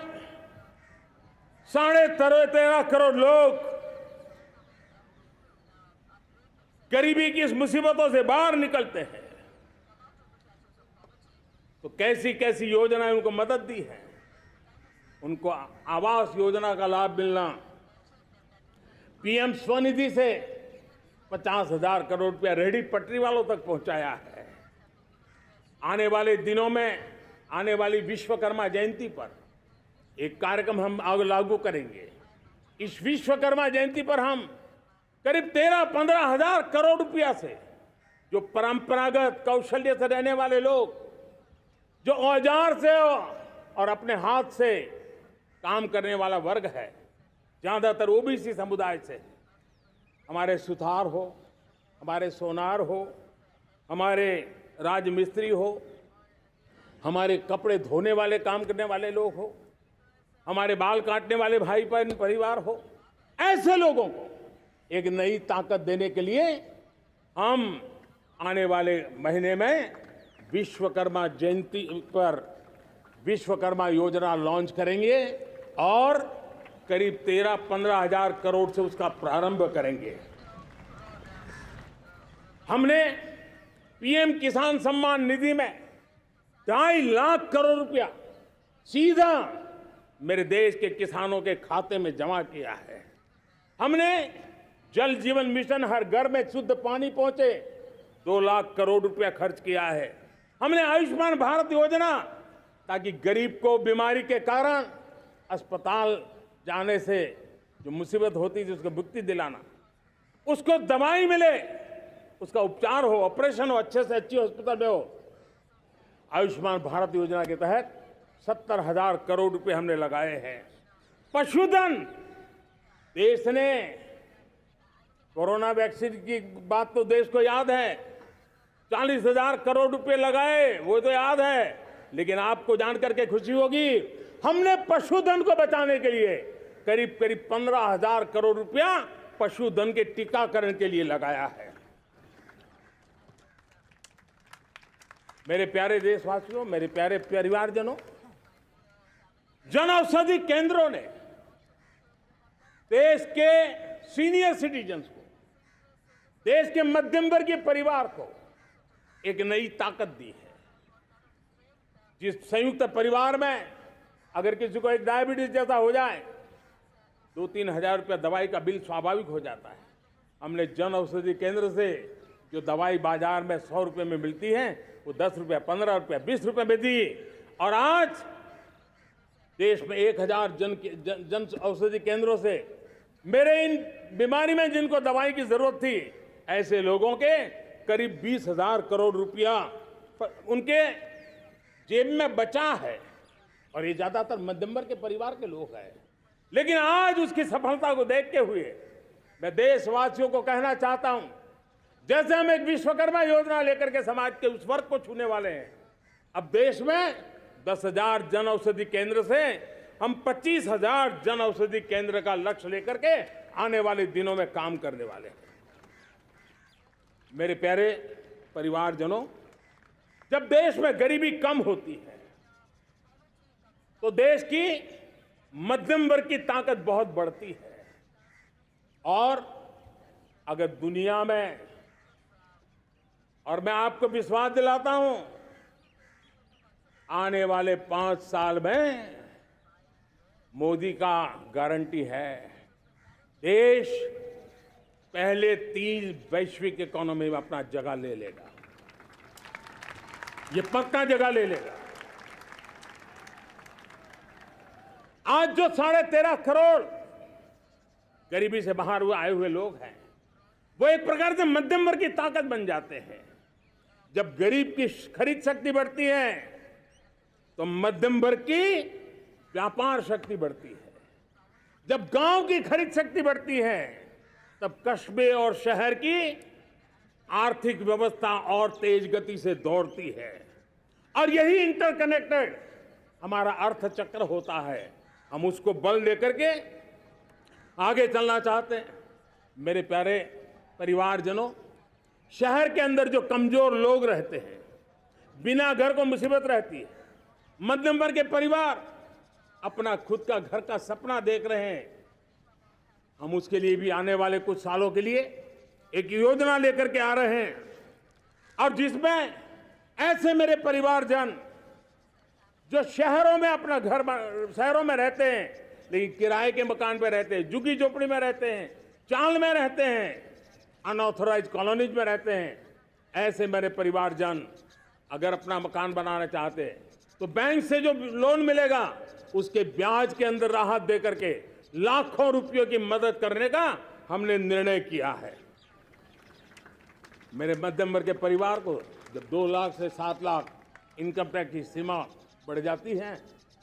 13.5 करोड़ लोग गरीबी की इस मुसीबतों से बाहर निकलते हैं, तो कैसी कैसी योजनाएं उनको मदद दी है। उनको आवास योजना का लाभ मिलना, पीएम स्वनिधि से 50,000 करोड़ रुपया रेहड़ी पटरी वालों तक पहुंचाया है। आने वाले दिनों में, आने वाली विश्वकर्मा जयंती पर एक कार्यक्रम हम लागू करेंगे। इस विश्वकर्मा जयंती पर हम करीब 13-15 हजार करोड़ रुपया से, जो परंपरागत कौशल्य से रहने वाले लोग, जो औजार से और अपने हाथ से काम करने वाला वर्ग है, ज्यादातर ओबीसी समुदाय से, हमारे सुथार हो, हमारे सोनार हो, हमारे राजमिस्त्री हो, हमारे कपड़े धोने वाले काम करने वाले लोग हो, हमारे बाल काटने वाले भाई बहन परिवार हो, ऐसे लोगों को एक नई ताकत देने के लिए हम आने वाले महीने में विश्वकर्मा जयंती पर विश्वकर्मा योजना लॉन्च करेंगे और करीब 13-15 हजार करोड़ से उसका प्रारंभ करेंगे। हमने पीएम किसान सम्मान निधि में 2.5 लाख करोड़ रुपया सीधा मेरे देश के किसानों के खाते में जमा किया है। हमने जल जीवन मिशन, हर घर में शुद्ध पानी पहुंचे, 2 लाख करोड़ रुपया खर्च किया है। हमने आयुष्मान भारत योजना, ताकि गरीब को बीमारी के कारण अस्पताल जाने से जो मुसीबत होती थी उसको मुक्ति दिलाना, उसको दवाई मिले, उसका उपचार हो, ऑपरेशन हो, अच्छे से अच्छी हॉस्पिटल में हो। आयुष्मान भारत योजना के तहत 70,000 करोड़ रुपए हमने लगाए हैं। पशुधन, देश ने कोरोना वैक्सीन की बात तो देश को याद है, 40,000 करोड़ रुपए लगाए, वो तो याद है। लेकिन आपको जानकर के खुशी होगी, हमने पशुधन को बचाने के लिए करीब करीब 15,000 करोड़ रुपया पशुधन के टीकाकरण के लिए लगाया है। मेरे प्यारे देशवासियों, मेरे प्यारे परिवारजनों, जन औषधि केंद्रों ने देश के सीनियर सिटीजन्स को, देश के मध्यम वर्गीय परिवार को एक नई ताकत दी है। जिस संयुक्त परिवार में अगर किसी को एक डायबिटीज जैसा हो जाए, 2-3 हजार रुपया दवाई का बिल स्वाभाविक हो जाता है। हमने जन औषधि केंद्र से जो दवाई बाजार में 100 रुपये में मिलती है, वो 10 रुपया, 15 रुपया, 20 रुपये में दी। और आज देश में 1000 जन औषधि केंद्रों से मेरे इन बीमारी में जिनको दवाई की जरूरत थी, ऐसे लोगों के करीब 20,000 करोड़ रुपया उनके जेब में बचा है। और ये ज्यादातर मध्यम वर्ग के परिवार के लोग हैं। लेकिन आज उसकी सफलता को देखते हुए मैं देशवासियों को कहना चाहता हूं, जैसे हम एक विश्वकर्मा योजना लेकर के समाज के उस वर्ग को छूने वाले हैं, अब देश में 10,000 जन औषधि केंद्र से हम 25,000 जन औषधि केंद्र का लक्ष्य लेकर के आने वाले दिनों में काम करने वाले हैं। मेरे प्यारे परिवारजनों, जब देश में गरीबी कम होती है तो देश की मध्यम वर्ग की ताकत बहुत बढ़ती है। और अगर दुनिया में, और मैं आपको विश्वास दिलाता हूं, आने वाले 5 साल में मोदी का गारंटी है, देश पहले 3 वैश्विक इकोनॉमी में अपना जगह ले लेगा। ये पक्का जगह ले लेगा। आज जो 13.5 करोड़ गरीबी से बाहर आए हुए लोग हैं, वो एक प्रकार से मध्यम वर्ग की ताकत बन जाते हैं। जब गरीब की खरीद शक्ति बढ़ती है तो मध्यम वर्ग की व्यापार शक्ति बढ़ती है। जब गांव की खरीद शक्ति बढ़ती है तब कस्बे और शहर की आर्थिक व्यवस्था और तेज गति से दौड़ती है। और यही इंटरकनेक्टेड हमारा अर्थचक्र होता है। हम उसको बल लेकर के आगे चलना चाहते हैं। मेरे प्यारे परिवारजनों, शहर के अंदर जो कमजोर लोग रहते हैं, बिना घर को मुसीबत रहती है, मध्यम वर्ग के परिवार अपना खुद का घर का सपना देख रहे हैं, हम उसके लिए भी आने वाले कुछ सालों के लिए एक योजना लेकर के आ रहे हैं। और जिसमें ऐसे मेरे परिवारजन जो शहरों में अपना घर, शहरों में रहते हैं लेकिन किराए के मकान पे रहते हैं, झुग्गी झोपड़ी में रहते हैं, चाल में रहते हैं, अनऑथराइज कॉलोनीज में रहते हैं, ऐसे मेरे परिवारजन अगर अपना मकान बनाना चाहते हैं तो बैंक से जो लोन मिलेगा उसके ब्याज के अंदर राहत दे करके लाखों रुपयों की मदद करने का हमने निर्णय किया है। मेरे मध्यम वर्ग के परिवार को जब 2 लाख से 7 लाख इनकम टैक्स की सीमा बढ़ जाती है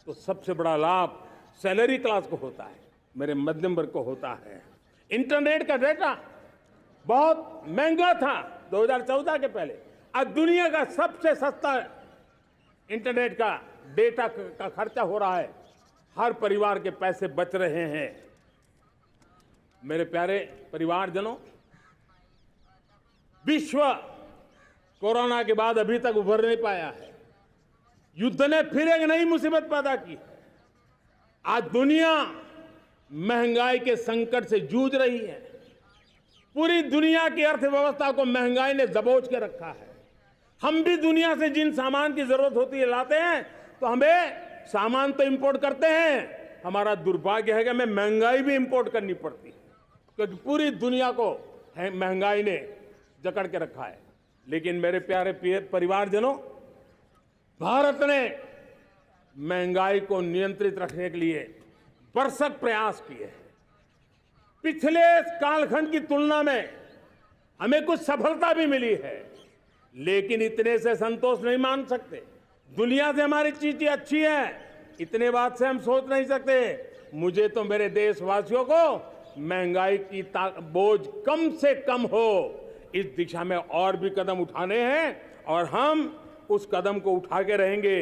तो सबसे बड़ा लाभ सैलरी क्लास को होता है, मेरे मध्यम वर्ग को होता है। इंटरनेट का डेटा बहुत महंगा था 2014 के पहले, आज दुनिया का सबसे सस्ता इंटरनेट का डेटा का खर्चा हो रहा है। हर परिवार के पैसे बच रहे हैं। मेरे प्यारे परिवारजनों, विश्व कोरोना के बाद अभी तक उभर नहीं पाया है। युद्ध ने फिर एक नई मुसीबत पैदा की है। आज दुनिया महंगाई के संकट से जूझ रही है। पूरी दुनिया की अर्थव्यवस्था को महंगाई ने दबोच के रखा है। हम भी दुनिया से जिन सामान की जरूरत होती है लाते हैं, तो हमें सामान तो इंपोर्ट करते हैं। हमारा दुर्भाग्य है कि हमें महंगाई भी इंपोर्ट करनी पड़ती है, क्योंकि पूरी दुनिया को महंगाई ने जकड़ के रखा है। लेकिन मेरे प्यारे परिवारजनों, भारत ने महंगाई को नियंत्रित रखने के लिए भरसक प्रयास किए हैं। पिछले कालखंड की तुलना में हमें कुछ सफलता भी मिली है, लेकिन इतने से संतोष नहीं मान सकते। दुनिया से हमारी चीजें अच्छी है, इतने बात से हम सोच नहीं सकते। मुझे तो मेरे देशवासियों को महंगाई की बोझ कम से कम हो, इस दिशा में और भी कदम उठाने हैं और हम उस कदम को उठा के रहेंगे।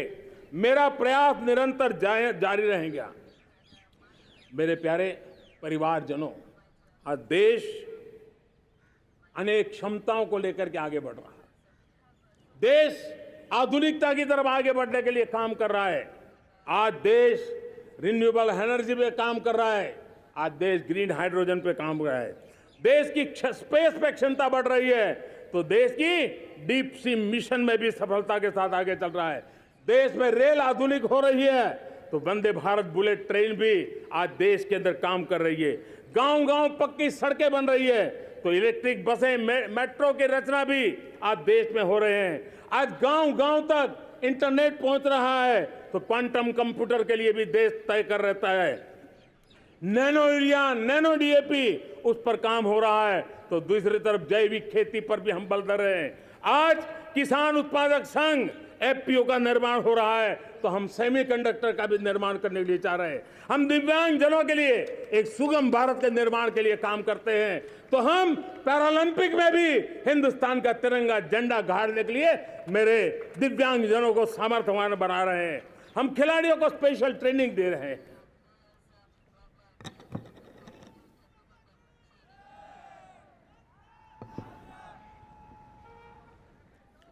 मेरा प्रयास निरंतर जारी रहेगा। मेरे प्यारे परिवारजनों, आज देश अनेक क्षमताओं को लेकर के आगे बढ़ रहा है। देश आधुनिकता की तरफ आगे बढ़ने के लिए काम कर रहा है। आज देश रिन्यूएबल एनर्जी पे काम कर रहा है। आज देश ग्रीन हाइड्रोजन पे काम कर रहा है। देश की स्पेस पे क्षमता बढ़ रही है, तो देश की डीप सी मिशन में भी सफलता के साथ आगे चल रहा है। देश में रेल आधुनिक हो रही है, तो वंदे भारत बुलेट ट्रेन भी आज देश के अंदर काम कर रही है। गांव-गांव पक्की सड़कें बन रही है, तो इलेक्ट्रिक बसें, मेट्रो की रचना भी आज देश में हो रहे हैं। आज गांव-गांव तक इंटरनेट पहुंच रहा है, तो क्वांटम कंप्यूटर के लिए भी देश तय कर रहता है। नैनो यूरिया, नैनो डीएपी, उस पर काम हो रहा है, तो दूसरी तरफ जैविक खेती पर भी हम बल दे रहे हैं। आज किसान उत्पादक संघ एफपीओ का निर्माण हो रहा है, तो हम सेमीकंडक्टर का भी निर्माण करने के लिए चाह रहे हैं। हम दिव्यांग जनों के लिए एक सुगम भारत के निर्माण के लिए काम करते हैं, तो हम पैरालंपिक में भी हिंदुस्तान का तिरंगा झंडा गाड़ने के लिए मेरे दिव्यांग जनों को सामर्थ्यवान बना रहे हैं। हम खिलाड़ियों को स्पेशल ट्रेनिंग दे रहे हैं।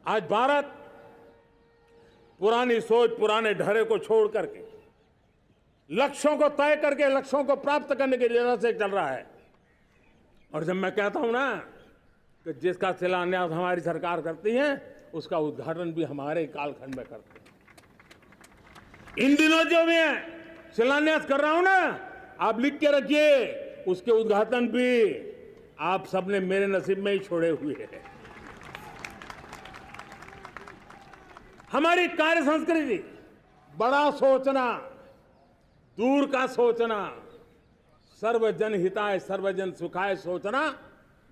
आज भारत पुरानी सोच, पुराने ढर्रे को छोड़ करके लक्ष्यों को तय करके लक्ष्यों को प्राप्त करने की राह से चल रहा है। और जब मैं कहता हूं ना कि जिसका शिलान्यास हमारी सरकार करती है, उसका उद्घाटन भी हमारे कालखंड में करते हैं। इन दिनों जो मैं शिलान्यास कर रहा हूं ना, आप लिख के रखिए, उसके उद्घाटन भी आप सबने मेरे नसीब में ही छोड़े हुए हैं। हमारी कार्य संस्कृति बड़ा सोचना, दूर का सोचना, सर्वजन हिताय सर्वजन सुखाय सोचना,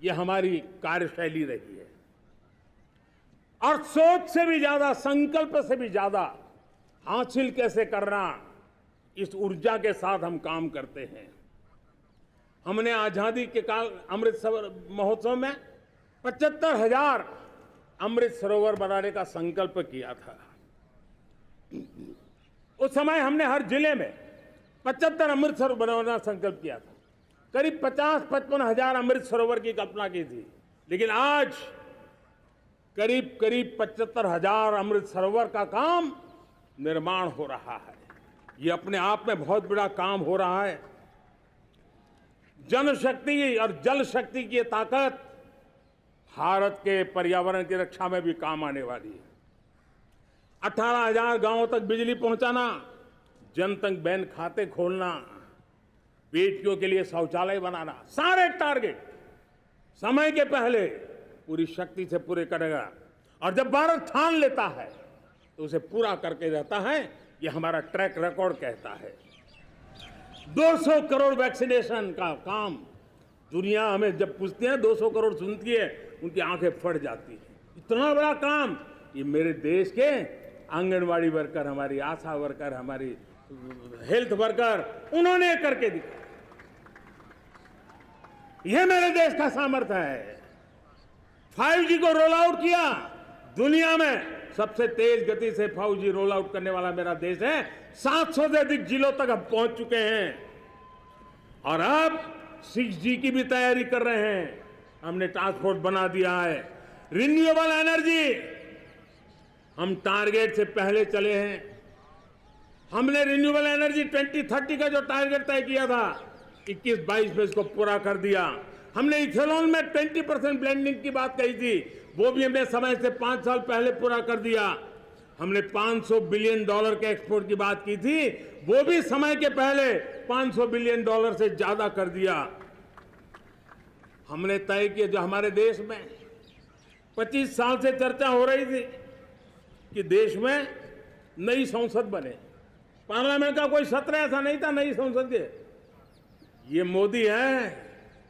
यह हमारी कार्यशैली रही है। और सोच से भी ज्यादा, संकल्प से भी ज्यादा हासिल कैसे करना, इस ऊर्जा के साथ हम काम करते हैं। हमने आजादी के काल अमृत महोत्सव में 75,000 अमृत सरोवर बनाने का संकल्प किया था। उस समय हमने हर जिले में 75 अमृत सरोवर बनाना संकल्प किया था। करीब 50-55 हजार अमृत सरोवर की कल्पना की थी, लेकिन आज करीब 75,000 अमृत सरोवर का काम निर्माण हो रहा है। ये अपने आप में बहुत बड़ा काम हो रहा है। जनशक्ति और जल शक्ति की ताकत भारत के पर्यावरण की रक्षा में भी काम आने वाली है। 18,000 गांवों तक बिजली पहुंचाना, जनधन बैंक खाते खोलना, बेटियों के लिए शौचालय बनाना, सारे टारगेट समय के पहले पूरी शक्ति से पूरे करेगा। और जब भारत ठान लेता है तो उसे पूरा करके रहता है। ये हमारा ट्रैक रिकॉर्ड कहता है। 200 करोड़ वैक्सीनेशन का काम, दुनिया हमें जब पूछती है 200 करोड़ सुनती है, उनकी आंखें फट जाती है। इतना बड़ा काम ये मेरे देश के आंगनवाड़ी वर्कर, हमारी आशा वर्कर, हमारी हेल्थ वर्कर, उन्होंने करके दिखाया। यह मेरे देश का सामर्थ्य है। 5G को रोल आउट किया, दुनिया में सबसे तेज गति से 5G रोल आउट करने वाला मेरा देश है। 700 से अधिक जिलों तक हम पहुंच चुके हैं और अब 6G की भी तैयारी कर रहे हैं। हमने टास्क फोर्स बना दिया है। रिन्यूएबल एनर्जी, हम टारगेट से पहले चले हैं। हमने रिन्यूएबल एनर्जी 2030 का जो टारगेट तय किया था, 21-22 में इसको पूरा कर दिया। हमने इथेनॉल में 20% ब्लेंडिंग की बात कही थी, वो भी हमने समय से 5 साल पहले पूरा कर दिया। हमने $500 बिलियन के एक्सपोर्ट की बात की थी, वो भी समय के पहले $500 बिलियन से ज्यादा कर दिया। हमने तय किया, जो हमारे देश में 25 साल से चर्चा हो रही थी कि देश में नई संसद बने, पार्लियामेंट का कोई सत्र ऐसा नहीं था नई संसद के। ये मोदी है,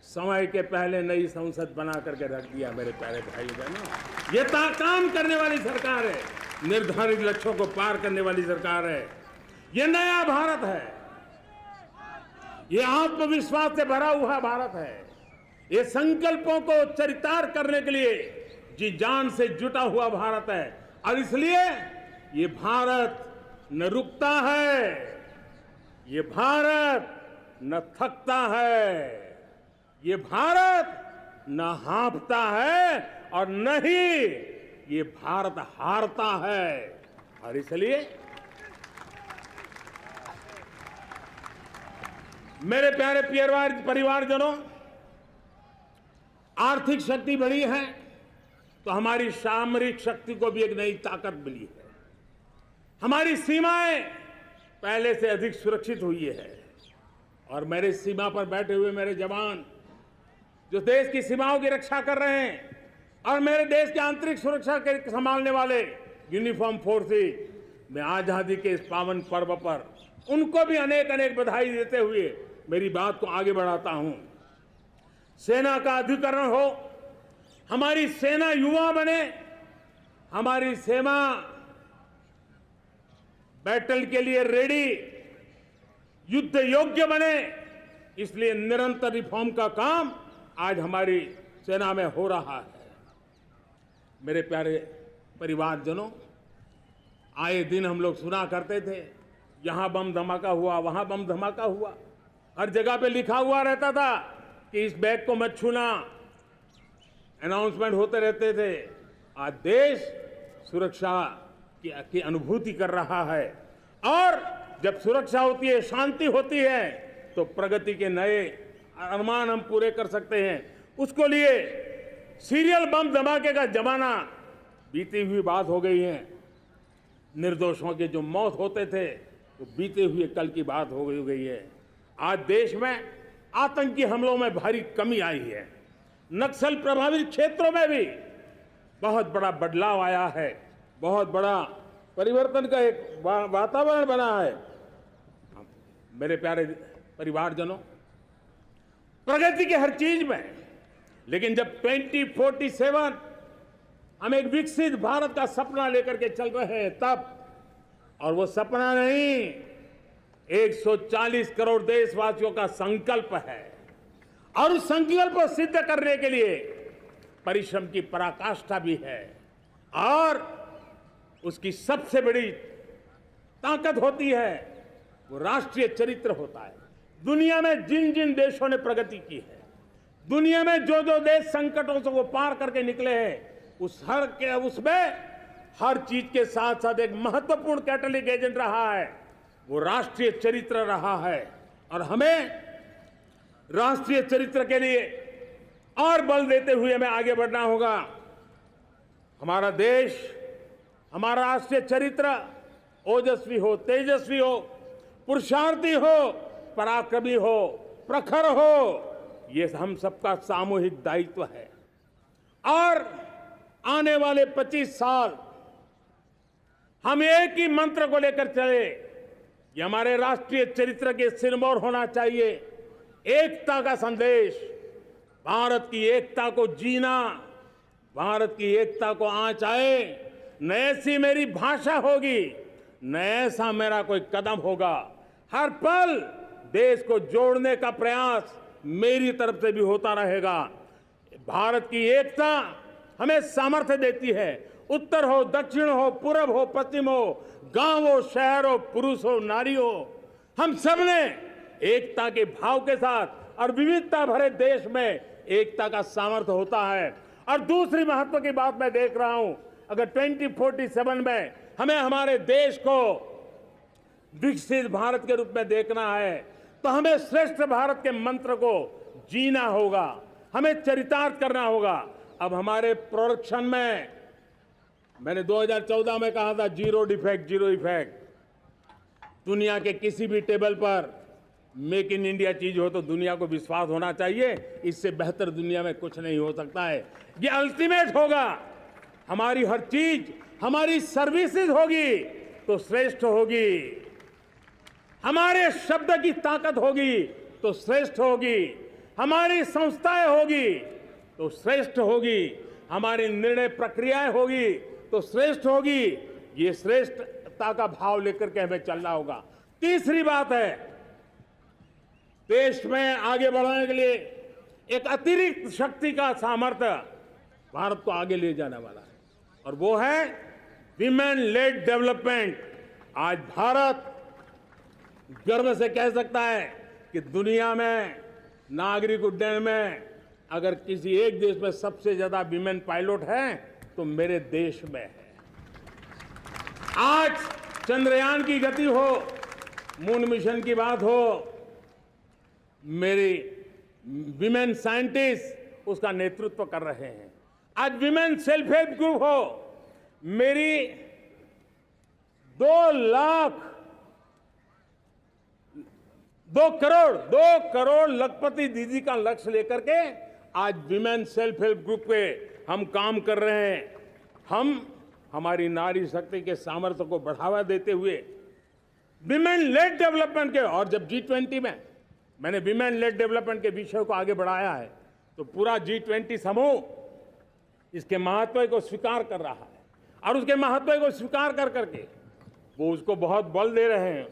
समय के पहले नई संसद बना करके रख दिया। मेरे प्यारे भाई बहनों, ये काम करने वाली सरकार है, निर्धारित लक्ष्यों को पार करने वाली सरकार है। ये नया भारत है, ये आत्मविश्वास से भरा हुआ भारत है, ये संकल्पों को चरितार्थ करने के लिए जी जान से जुटा हुआ भारत है। और इसलिए ये भारत न रुकता है, ये भारत न थकता है, ये भारत न हाँफता है और न ही ये भारत हारता है। और इसलिए मेरे प्यारे परिवारजनों, आर्थिक शक्ति बढ़ी है तो हमारी सामरिक शक्ति को भी एक नई ताकत मिली है। हमारी सीमाएं पहले से अधिक सुरक्षित हुई है और मेरे सीमा पर बैठे हुए मेरे जवान जो देश की सीमाओं की रक्षा कर रहे हैं और मेरे देश की आंतरिक सुरक्षा के संभालने वाले यूनिफॉर्म फोर्सेस, मैं आजादी के इस पावन पर्व पर उनको भी अनेक अनेक बधाई देते हुए मेरी बात को आगे बढ़ाता हूं। सेना का अधिकरण हो, हमारी सेना युवा बने, हमारी सेना बैटल के लिए रेडी, युद्ध योग्य बने, इसलिए निरंतर रिफॉर्म का काम आज हमारी सेना में हो रहा है। मेरे प्यारे परिवारजनों, आए दिन हम लोग सुना करते थे, यहां बम धमाका हुआ, वहां बम धमाका हुआ, हर जगह पे लिखा हुआ रहता था कि इस बैग को मत छूना, अनाउंसमेंट होते रहते थे। आज देश सुरक्षा की अनुभूति कर रहा है और जब सुरक्षा होती है, शांति होती है, तो प्रगति के नए अरमान हम पूरे कर सकते हैं। उसको लिए सीरियल बम धमाके का जमाना बीती हुई बात हो गई है। निर्दोषों के जो मौत होते थे वो बीते हुए कल की बात हो गई है। आज देश में आतंकी हमलों में भारी कमी आई है। नक्सल प्रभावित क्षेत्रों में भी बहुत बड़ा बदलाव आया है, बहुत बड़ा परिवर्तन का एक वातावरण बना है। मेरे प्यारे परिवारजनों, प्रगति की हर चीज में, लेकिन जब 2047 हम एक विकसित भारत का सपना लेकर के चल रहे हैं तब, और वो सपना नहीं, 140 करोड़ देशवासियों का संकल्प है और उस संकल्प को सिद्ध करने के लिए परिश्रम की पराकाष्ठा भी है। और उसकी सबसे बड़ी ताकत होती है वो राष्ट्रीय चरित्र होता है। दुनिया में जिन जिन देशों ने प्रगति की है, दुनिया में जो जो देश संकटों से वो पार करके निकले हैं, उसमें हर चीज के साथ साथ एक महत्वपूर्ण कैटलिक एजेंट रहा है, वो राष्ट्रीय चरित्र रहा है। और हमें राष्ट्रीय चरित्र के लिए और बल देते हुए हमें आगे बढ़ना होगा। हमारा देश, हमारा राष्ट्रीय चरित्र ओजस्वी हो, तेजस्वी हो, पुरुषार्थी हो, पराक्रमी हो, प्रखर हो, ये हम सबका सामूहिक दायित्व है। और आने वाले 25 साल हम एक ही मंत्र को लेकर चले, ये हमारे राष्ट्रीय चरित्र के सिरमौर होना चाहिए। एकता का संदेश, भारत की एकता को जीना, भारत की एकता को आंच आए, न ऐसी मेरी भाषा होगी, न ऐसा मेरा कोई कदम होगा। हर पल देश को जोड़ने का प्रयास मेरी तरफ से भी होता रहेगा। भारत की एकता हमें सामर्थ्य देती है। उत्तर हो, दक्षिण हो, पूरब हो, पश्चिम हो, गांव हो, शहर हो, पुरुष हो, नारी हो, हम सब ने एकता के भाव के साथ और विविधता भरे देश में एकता का सामर्थ्य होता है। और दूसरी महत्व की बात मैं देख रहा हूं, अगर 2047 में हमें हमारे देश को विकसित भारत के रूप में देखना है तो हमें श्रेष्ठ भारत के मंत्र को जीना होगा, हमें चरितार्थ करना होगा। अब हमारे प्रोडक्शन में, मैंने 2014 में कहा था जीरो डिफेक्ट, जीरो इफेक्ट। दुनिया के किसी भी टेबल पर मेक इन इंडिया चीज हो तो दुनिया को विश्वास होना चाहिए, इससे बेहतर दुनिया में कुछ नहीं हो सकता है। ये अल्टीमेट होगा। हमारी हर चीज, हमारी सर्विसेज होगी तो श्रेष्ठ होगी, हमारे शब्द की ताकत होगी तो श्रेष्ठ होगी, हमारी संस्थाएं होगी तो श्रेष्ठ होगी, हमारी निर्णय प्रक्रियाएं होगी तो श्रेष्ठ होगी। ये श्रेष्ठता का भाव लेकर के हमें चलना होगा। तीसरी बात है, देश में आगे बढ़ाने के लिए एक अतिरिक्त शक्ति का सामर्थ्य भारत को आगे ले जाने वाला है, और वो है विमेन लेड डेवलपमेंट। आज भारत गर्व से कह सकता है कि दुनिया में नागरिक उड्डयन में अगर किसी एक देश में सबसे ज्यादा विमेन पायलट है तो मेरे देश में है। आज चंद्रयान की गति हो, मून मिशन की बात हो, मेरी विमेन साइंटिस्ट उसका नेतृत्व कर रहे हैं। आज विमेन सेल्फ हेल्प ग्रुप हो, मेरी 2 करोड़ लखपति दीदी का लक्ष्य लेकर के आज विमेन सेल्फ हेल्प ग्रुप पे हम काम कर रहे हैं। हम हमारी नारी शक्ति के सामर्थ्य को बढ़ावा देते हुए विमेन लेड डेवलपमेंट के, और जब G20 में मैंने विमेन लेड डेवलपमेंट के विषय को आगे बढ़ाया है तो पूरा G20 समूह इसके महत्व को स्वीकार कर रहा है, और उसके महत्व को स्वीकार कर करके वो उसको बहुत बल दे रहे हैं।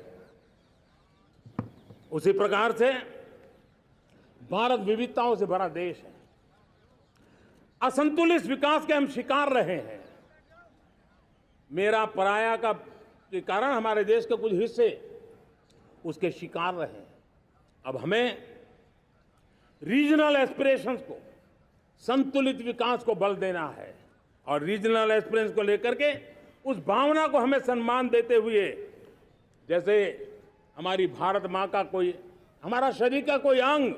उसी प्रकार से भारत विविधताओं से भरा देश है। असंतुलित विकास के हम शिकार रहे हैं। मेरा पराया का के कारण हमारे देश के कुछ हिस्से उसके शिकार रहे हैं। अब हमें रीजनल एस्पिरेशंस को, संतुलित विकास को बल देना है, और रीजनल एस्पिरेशंस को लेकर के उस भावना को हमें सम्मान देते हुए, जैसे हमारी भारत माँ का कोई, हमारा शरीर का कोई अंग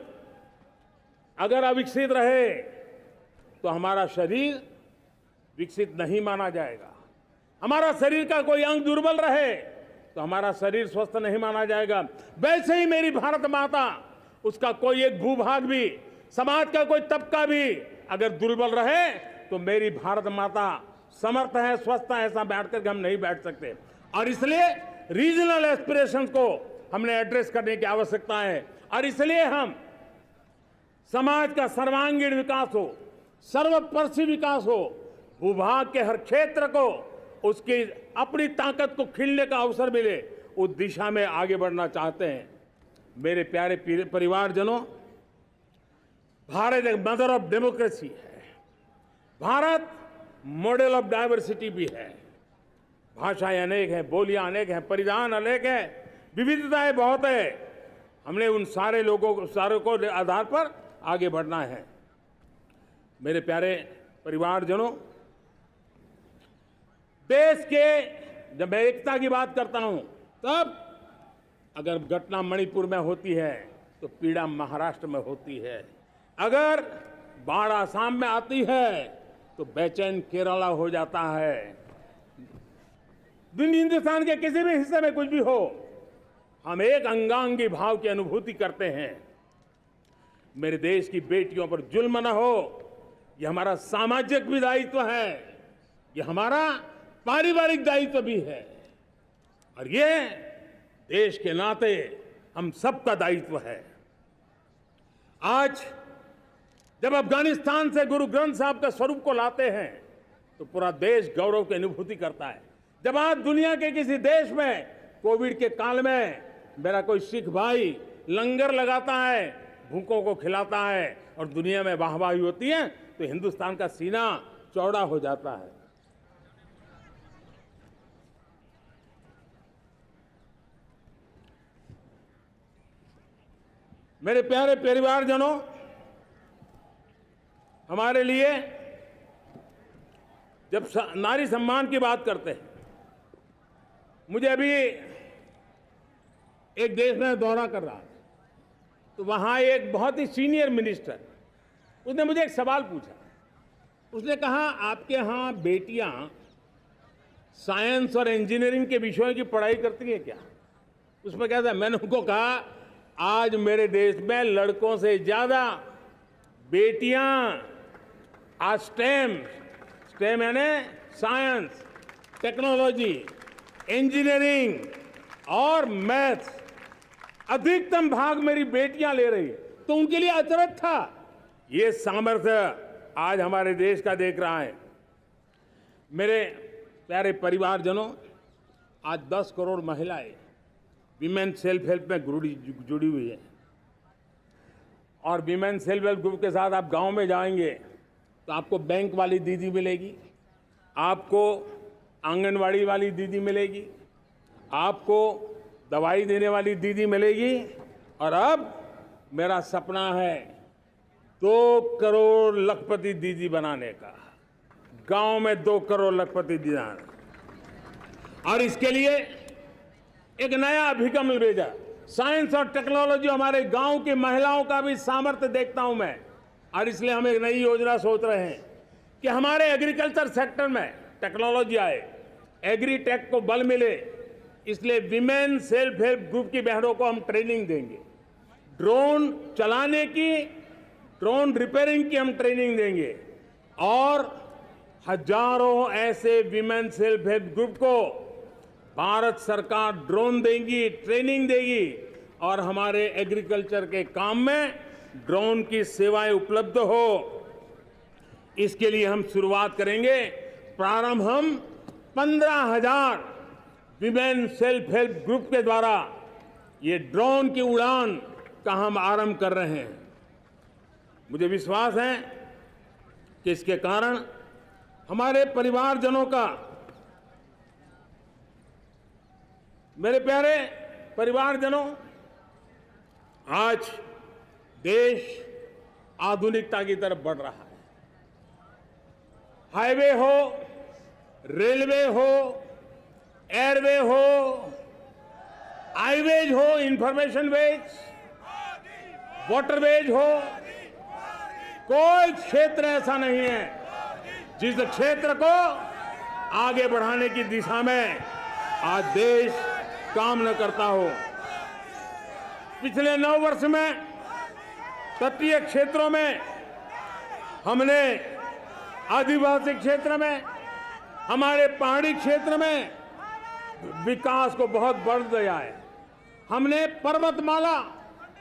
अगर अविकसित रहे तो हमारा शरीर विकसित नहीं माना जाएगा। हमारा शरीर का कोई अंग दुर्बल रहे तो हमारा शरीर स्वस्थ नहीं माना जाएगा। वैसे ही मेरी भारत माता, उसका कोई एक भूभाग भी, समाज का कोई तबका भी अगर दुर्बल रहे तो मेरी भारत माता समर्थ है, स्वस्थ है, ऐसा बैठ करके हम नहीं बैठ सकते। और इसलिए रीजनल एस्पिरेशंस को हमने एड्रेस करने की आवश्यकता है, और इसलिए हम समाज का सर्वांगीण विकास हो, सर्वस्पर्शी विकास हो, भूभाग के हर क्षेत्र को उसकी अपनी ताकत को खिलने का अवसर मिले, उस दिशा में आगे बढ़ना चाहते हैं। मेरे प्यारे परिवारजनों, भारत एक मदर ऑफ डेमोक्रेसी है। भारत मॉडल ऑफ डाइवर्सिटी भी है। भाषाएं अनेक हैं, बोलियां अनेक हैं, परिधान अनेक हैं, विविधताएं बहुत है। हमने उन सारे को आधार पर आगे बढ़ना है। मेरे प्यारे परिवारजनों, देश के जब मैं एकता की बात करता हूं, तब अगर घटना मणिपुर में होती है तो पीड़ा महाराष्ट्र में होती है, अगर बाढ़ आसाम में आती है तो बेचैन केरला हो जाता है। हिंदुस्तान के किसी भी हिस्से में कुछ भी हो, हम एक अंगांगी भाव की अनुभूति करते हैं। मेरे देश की बेटियों पर जुल्म न हो, यह हमारा सामाजिक भी दायित्व है, यह हमारा पारिवारिक दायित्व भी है, और ये देश के नाते हम सबका दायित्व है। आज जब अफगानिस्तान से गुरु ग्रंथ साहब के स्वरूप को लाते हैं तो पूरा देश गौरव की अनुभूति करता है। जब आज दुनिया के किसी देश में कोविड के काल में मेरा कोई सिख भाई लंगर लगाता है, भूखों को खिलाता है, और दुनिया में वाहवाही होती है, तो हिंदुस्तान का सीना चौड़ा हो जाता है। मेरे प्यारे परिवारजनों, हमारे लिए जब नारी सम्मान की बात करते हैं, मुझे अभी एक देश में दौरा कर रहा था, तो वहां एक बहुत ही सीनियर मिनिस्टर, उसने मुझे एक सवाल पूछा। उसने कहा, आपके यहाँ बेटियां साइंस और इंजीनियरिंग के विषयों की पढ़ाई करती हैं क्या? उसमें क्या था? मैंने उनको कहा, आज मेरे देश में लड़कों से ज्यादा बेटियां आज स्टेम यानी साइंस, टेक्नोलॉजी, इंजीनियरिंग और मैथ्स, अधिकतम भाग मेरी बेटियां ले रही है। तो उनके लिए अचरज था। ये सामर्थ्य आज हमारे देश का देख रहा है। मेरे प्यारे परिवारजनों, आज 10 करोड़ महिलाएं विमेन सेल्फ हेल्प में जुड़ी हुई है, और वीमेन सेल्फ हेल्प ग्रुप के साथ आप गांव में जाएंगे तो आपको बैंक वाली दीदी मिलेगी, आपको आंगनवाड़ी वाली दीदी मिलेगी, आपको दवाई देने वाली दीदी मिलेगी। और अब मेरा सपना है 2 करोड़ लखपति दीदी बनाने का, गांव में 2 करोड़ लखपति दीदी। और इसके लिए एक नया अभिगम भेजा, साइंस और टेक्नोलॉजी। हमारे गांव की महिलाओं का भी सामर्थ्य देखता हूं मैं, और इसलिए हम एक नई योजना सोच रहे हैं कि हमारे एग्रीकल्चर सेक्टर में टेक्नोलॉजी आए, एग्री टेक को बल मिले। इसलिए विमेन सेल्फ हेल्प ग्रुप की बहनों को हम ट्रेनिंग देंगे, ड्रोन चलाने की, ड्रोन रिपेयरिंग की हम ट्रेनिंग देंगे, और हजारों ऐसे विमेन सेल्फ हेल्प ग्रुप को भारत सरकार ड्रोन देगी, ट्रेनिंग देगी, और हमारे एग्रीकल्चर के काम में ड्रोन की सेवाएं उपलब्ध हो। इसके लिए हम शुरुआत करेंगे। प्रारंभ हम 15,000 विमेन सेल्फ हेल्प ग्रुप के द्वारा ये ड्रोन की उड़ान का हम आरंभ कर रहे हैं। मुझे विश्वास है कि इसके कारण हमारे परिवारजनों का, मेरे प्यारे परिवारजनों, आज देश आधुनिकता की तरफ बढ़ रहा है। हाईवे हो, रेलवे हो, एयरवे हो, हाईवेज हो, इंफॉर्मेशन वेज, वाटरवेज हो, कोई क्षेत्र ऐसा नहीं है जिस क्षेत्र को आगे बढ़ाने की दिशा में आज देश काम न करता हो। पिछले 9 वर्ष में तटीय क्षेत्रों में हमने, आदिवासी क्षेत्र में, हमारे पहाड़ी क्षेत्र में विकास को बहुत बढ़ दिया है। हमने पर्वतमाला,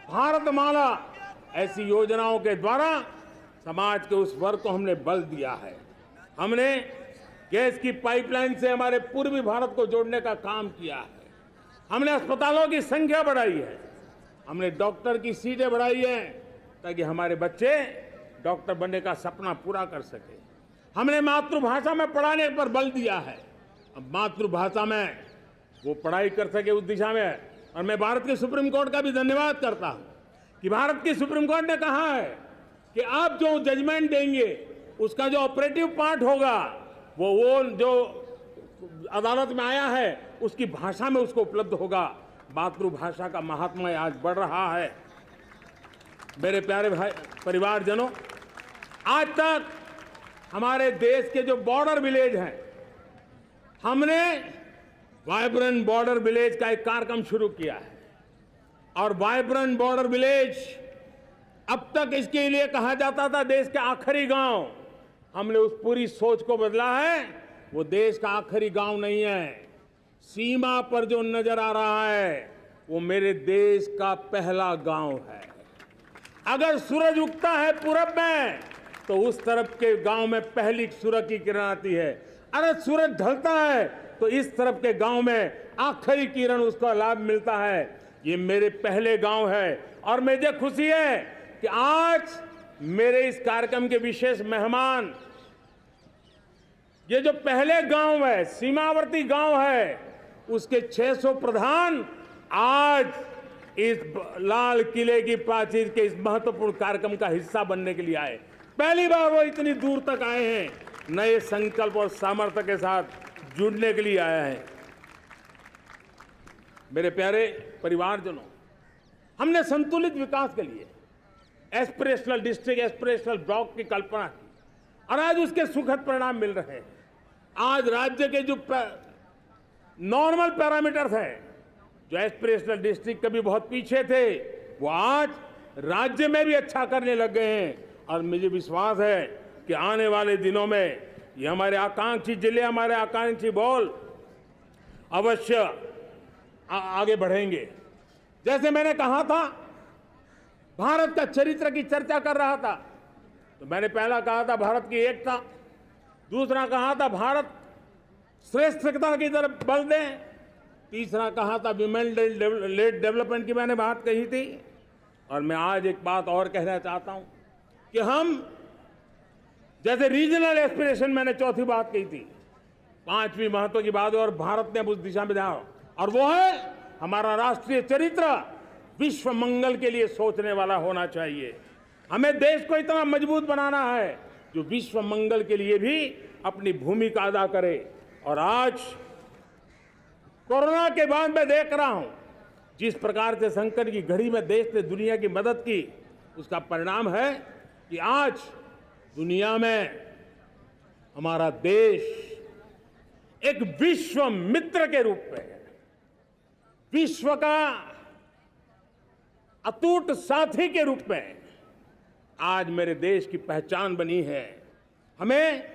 भारतमाला ऐसी योजनाओं के द्वारा समाज के उस वर्ग को हमने बल दिया है। हमने गैस की पाइपलाइन से हमारे पूर्वी भारत को जोड़ने का काम किया है। हमने अस्पतालों की संख्या बढ़ाई है, हमने डॉक्टर की सीटें बढ़ाई है ताकि हमारे बच्चे डॉक्टर बनने का सपना पूरा कर सके। हमने मातृभाषा में पढ़ाने पर बल दिया है, अब मातृभाषा में वो पढ़ाई कर सके उस दिशा में। और मैं भारत के सुप्रीम कोर्ट का भी धन्यवाद करता हूं कि भारत की सुप्रीम कोर्ट ने कहा है कि आप जो जजमेंट देंगे उसका जो ऑपरेटिव पार्ट होगा वो जो अदालत में आया है उसकी भाषा में उसको उपलब्ध होगा। मातृभाषा का महात्म्य आज बढ़ रहा है। मेरे प्यारे भाई परिवारजनों, आज तक हमारे देश के जो बॉर्डर विलेज हैं, हमने वाइब्रेंट बॉर्डर विलेज का एक कार्यक्रम शुरू किया है। और वाइब्रेंट बॉर्डर विलेज, अब तक इसके लिए कहा जाता था देश के आखिरी गांव। हमने उस पूरी सोच को बदला है, वो देश का आखिरी गांव नहीं है। सीमा पर जो नजर आ रहा है वो मेरे देश का पहला गांव है। अगर सूरज उगता है पूरब में तो उस तरफ के गांव में पहली सूरज की किरण आती है। अगर सूरज ढलता है तो इस तरफ के गांव में आखिरी किरण उसका लाभ मिलता है। ये मेरे पहले गांव है और मुझे खुशी है कि आज मेरे इस कार्यक्रम के विशेष मेहमान, ये जो पहले गांव है, सीमावर्ती गांव है, उसके 600 प्रधान आज इस लाल किले की प्राचीर के इस महत्वपूर्ण कार्यक्रम का हिस्सा बनने के लिए आए। पहली बार वो इतनी दूर तक आए हैं, नए संकल्प और सामर्थ्य के साथ जुड़ने के लिए आया है। मेरे प्यारे परिवारजनों, हमने संतुलित विकास के लिए एस्पिरेशनल डिस्ट्रिक्ट, एस्पिरेशनल ब्लॉक की कल्पना की और आज उसके सुखद परिणाम मिल रहे हैं। आज राज्य के जो नॉर्मल पैरामीटर्स हैं, जो एस्पिरेशनल डिस्ट्रिक्ट कभी बहुत पीछे थे, वो आज राज्य में भी अच्छा करने लग गए हैं। और मुझे विश्वास है कि आने वाले दिनों में ये हमारे आकांक्षी जिले, हमारे आकांक्षी बॉल अवश्य आगे बढ़ेंगे। जैसे मैंने कहा था, भारत का चरित्र की चर्चा कर रहा था, तो मैंने पहला कहा था भारत की एकता, दूसरा कहा था भारत श्रेष्ठता की तरफ बल दें, तीसरा कहा था विमेन लेड डेवलपमेंट की मैंने बात कही थी, और मैं आज एक बात और कहना चाहता हूं कि हम जैसे रीजनल एस्पिरेशन, मैंने चौथी बात कही थी, पांचवी महत्व की बात, और भारत ने अब उस दिशा में जाओ, और वो है हमारा राष्ट्रीय चरित्र विश्व मंगल के लिए सोचने वाला होना चाहिए। हमें देश को इतना मजबूत बनाना है जो विश्व मंगल के लिए भी अपनी भूमिका अदा करे। और आज कोरोना के बाद मैं देख रहा हूं जिस प्रकार से संकट की घड़ी में देश ने दुनिया की मदद की, उसका परिणाम है कि आज दुनिया में हमारा देश एक विश्व मित्र के रूप में, विश्व का अटूट साथी के रूप में आज मेरे देश की पहचान बनी है। हमें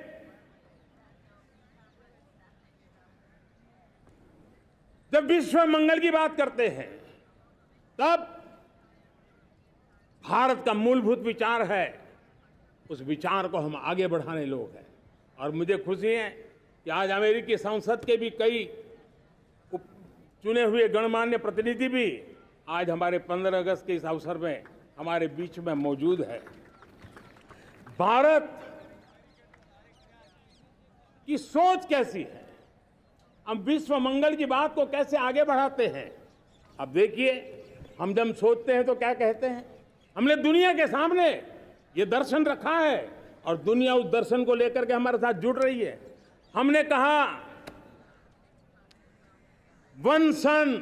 जब विश्व मंगल की बात करते हैं तब भारत का मूलभूत विचार है, उस विचार को हम आगे बढ़ाने लोग हैं। और मुझे खुशी है कि आज अमेरिकी संसद के भी कई चुने हुए गणमान्य प्रतिनिधि भी आज हमारे 15 अगस्त के इस अवसर में हमारे बीच में मौजूद है। भारत की सोच कैसी है, हम विश्व मंगल की बात को कैसे आगे बढ़ाते हैं। अब देखिए, हम जब सोचते हैं तो क्या कहते हैं, हमने दुनिया के सामने ये दर्शन रखा है और दुनिया उस दर्शन को लेकर के हमारे साथ जुड़ रही है। हमने कहा one sun,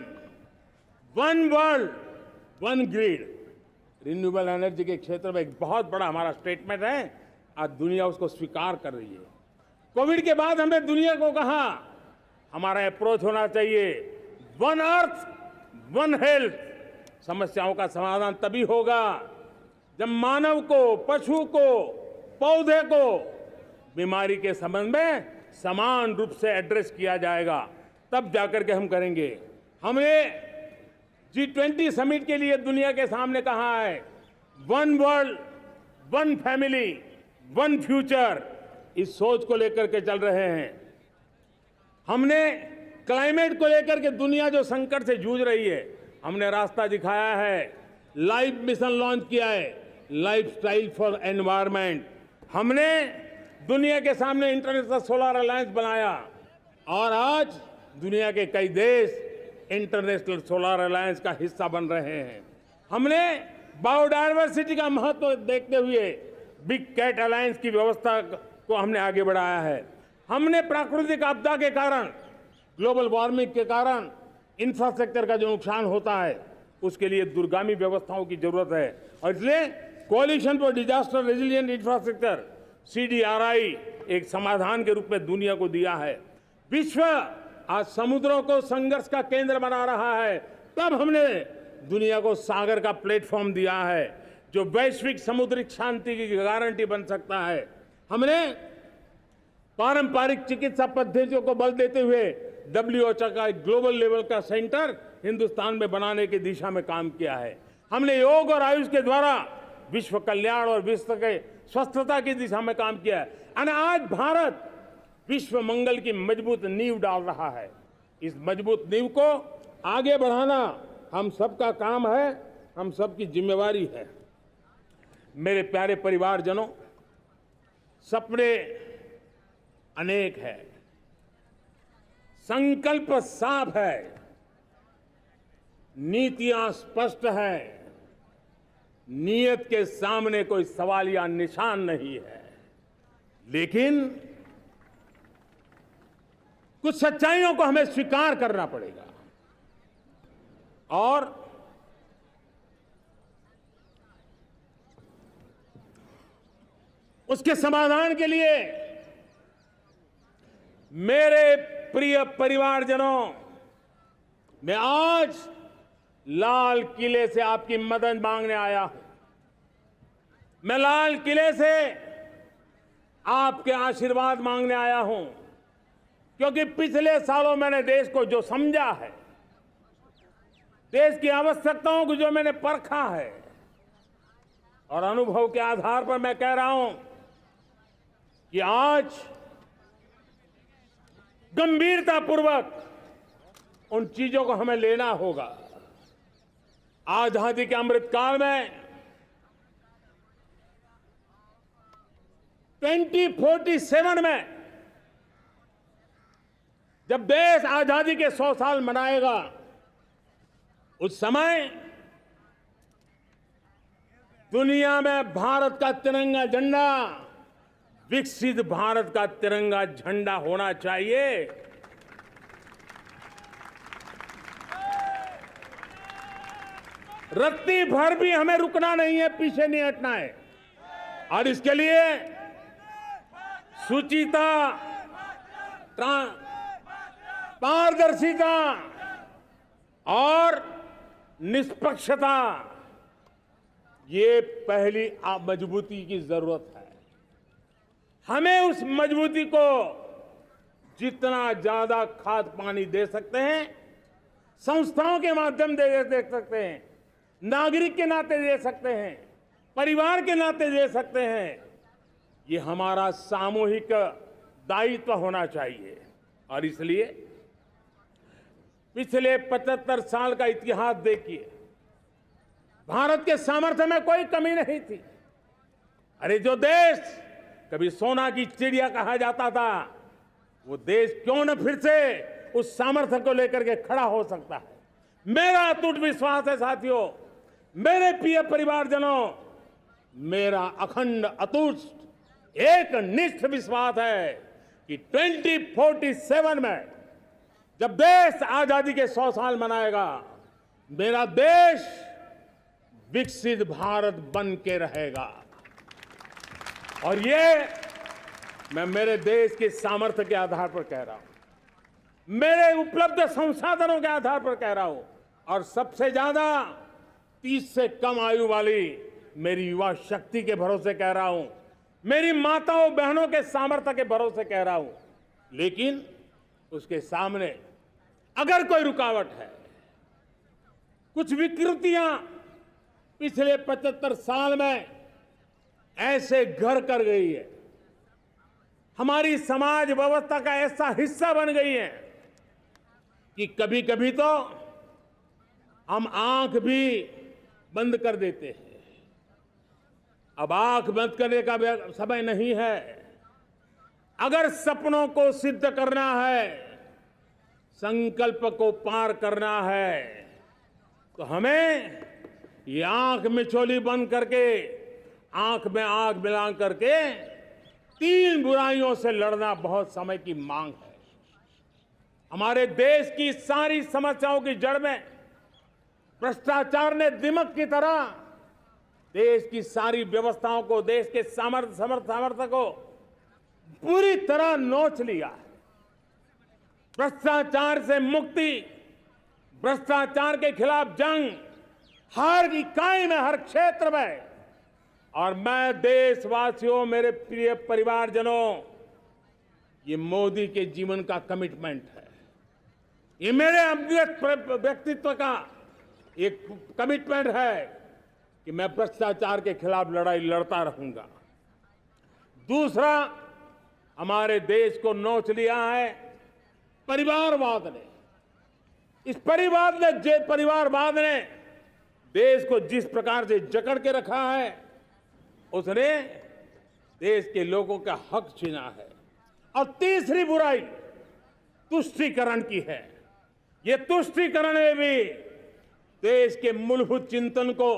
one world, one grid. Renewable energy के क्षेत्र में एक बहुत बड़ा हमारा स्टेटमेंट है, आज दुनिया उसको स्वीकार कर रही है। कोविड के बाद हमने दुनिया को कहा हमारा अप्रोच होना चाहिए वन अर्थ, वन हेल्थ। समस्याओं का समाधान तभी होगा जब मानव को, पशु को, पौधे को बीमारी के संबंध में समान रूप से एड्रेस किया जाएगा, तब जाकर के हम करेंगे। हमने G20 समिट के लिए दुनिया के सामने कहा है one world, one family, one future. इस सोच को लेकर के चल रहे हैं। हमने क्लाइमेट को लेकर के दुनिया जो संकट से जूझ रही है, हमने रास्ता दिखाया है, लाइफ मिशन लॉन्च किया है, लाइफस्टाइल फॉर एनवायरनमेंट। हमने दुनिया के सामने इंटरनेशनल सोलर अलायंस बनाया और आज दुनिया के कई देश इंटरनेशनल सोलर अलायंस का हिस्सा बन रहे हैं। हमने बायोडायवर्सिटी का महत्व देखते हुए बिग कैट अलायंस की व्यवस्था को हमने आगे बढ़ाया है। हमने प्राकृतिक आपदा के कारण, ग्लोबल वार्मिंग के कारण इंफ्रास्ट्रक्चर का जो नुकसान होता है, उसके लिए दूरगामी व्यवस्थाओं की जरूरत है और इसलिए coalition for disaster resilient infrastructure CDRI एक समाधान के रूप में दुनिया को दिया है। विश्व आज समुद्रों को संघर्ष का केंद्र बना रहा है, तब हमने दुनिया को सागर का प्लेटफॉर्म दिया है जो वैश्विक समुद्री शांति की गारंटी बन सकता है। हमने पारंपरिक चिकित्सा पद्धतियों को बल देते हुए WHO का एक ग्लोबल लेवल का सेंटर हिंदुस्तान में बनाने की दिशा में काम किया है। हमने योग और आयुष के द्वारा विश्व कल्याण और विश्व के स्वस्थता की दिशा में काम किया है और आज भारत विश्व मंगल की मजबूत नींव डाल रहा है। इस मजबूत नींव को आगे बढ़ाना हम सबका काम है, हम सबकी जिम्मेवारी है। मेरे प्यारे परिवारजनों, सपने अनेक है, संकल्प साफ है, नीतियां स्पष्ट है, नियत के सामने कोई सवाल या निशान नहीं है, लेकिन कुछ सच्चाइयों को हमें स्वीकार करना पड़ेगा और उसके समाधान के लिए मेरे प्रिय परिवारजनों, मैं आज लाल किले से आपकी मदद मांगने आया हूं। मैं लाल किले से आपके आशीर्वाद मांगने आया हूं, क्योंकि पिछले सालों मैंने देश को जो समझा है, देश की आवश्यकताओं को जो मैंने परखा है और अनुभव के आधार पर मैं कह रहा हूं कि आज गंभीरतापूर्वक उन चीजों को हमें लेना होगा। आजादी के अमृतकाल में 2047 में जब देश आजादी के 100 साल मनाएगा, उस समय दुनिया में भारत का तिरंगा झंडा विकसित भारत का तिरंगा झंडा होना चाहिए। रत्ती भर भी हमें रुकना नहीं है, पीछे नहीं हटना है। और इसके लिए शुचिता, पारदर्शिता और निष्पक्षता, ये पहली मजबूती की जरूरत है। हमें उस मजबूती को जितना ज्यादा खाद पानी दे सकते हैं, संस्थाओं के माध्यम से दे सकते हैं, नागरिक के नाते दे सकते हैं, परिवार के नाते दे सकते हैं, ये हमारा सामूहिक दायित्व होना चाहिए। और इसलिए पिछले 75 साल का इतिहास देखिए, भारत के सामर्थ्य में कोई कमी नहीं थी। अरे जो देश कभी सोना की चिड़िया कहा जाता था, वो देश क्यों न फिर से उस सामर्थ्य को लेकर के खड़ा हो सकता है। मेरा अटूट विश्वास है साथियों, मेरे प्रिय परिवारजनों, मेरा अखंड अटूट एक निष्ठ विश्वास है कि 2047 में जब देश आजादी के 100 साल मनाएगा, मेरा देश विकसित भारत बन के रहेगा। और ये मैं मेरे देश के सामर्थ्य के आधार पर कह रहा हूं, मेरे उपलब्ध संसाधनों के आधार पर कह रहा हूं, और सबसे ज्यादा 30 से कम आयु वाली मेरी युवा शक्ति के भरोसे कह रहा हूं, मेरी माताओं बहनों के सामर्थ्य के भरोसे कह रहा हूं। लेकिन उसके सामने अगर कोई रुकावट है, कुछ विकृतियां पिछले 75 साल में ऐसे घर कर गई है, हमारी समाज व्यवस्था का ऐसा हिस्सा बन गई है कि कभी कभी तो हम आंख भी बंद कर देते हैं। अब आंख बंद करने का समय नहीं है। अगर सपनों को सिद्ध करना है, संकल्प को पार करना है, तो हमें ये आंख मिचौली बंद करके, आंख में आंख मिला करके 3 बुराइयों से लड़ना बहुत समय की मांग है। हमारे देश की सारी समस्याओं की जड़ में भ्रष्टाचार ने दिमक की तरह देश की सारी व्यवस्थाओं को, देश के सामर्थ्य को पूरी तरह नोच लिया है। भ्रष्टाचार से मुक्ति, भ्रष्टाचार के खिलाफ जंग हर इकाई में, हर क्षेत्र में। और मैं देशवासियों, मेरे प्रिय परिवारजनों, ये मोदी के जीवन का कमिटमेंट है, ये मेरे व्यक्तित्व का एक कमिटमेंट है कि मैं भ्रष्टाचार के खिलाफ लड़ाई लड़ता रहूंगा। दूसरा, हमारे देश को नोच लिया है परिवारवाद ने। इस परिवारवाद ने देश को जिस प्रकार से जकड़ के रखा है, उसने देश के लोगों का हक छीना है। और तीसरी बुराई तुष्टीकरण की है। ये तुष्टीकरण में भी देश के मूलभूत चिंतन को,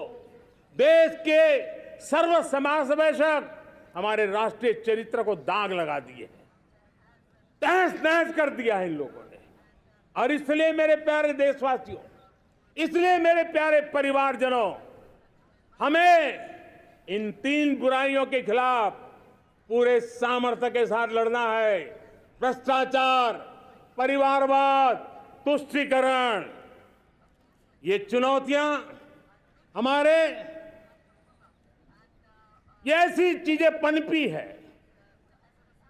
देश के सर्व समावेशक हमारे राष्ट्रीय चरित्र को दाग लगा दिए हैं, तहस नहस कर दिया है इन लोगों ने। और इसलिए मेरे प्यारे देशवासियों, इसलिए मेरे प्यारे परिवारजनों, हमें इन 3 बुराइयों के खिलाफ पूरे सामर्थ्य के साथ लड़ना है। भ्रष्टाचार, परिवारवाद, तुष्टीकरण, ये चुनौतियां हमारे, ये ऐसी चीजें पनपी है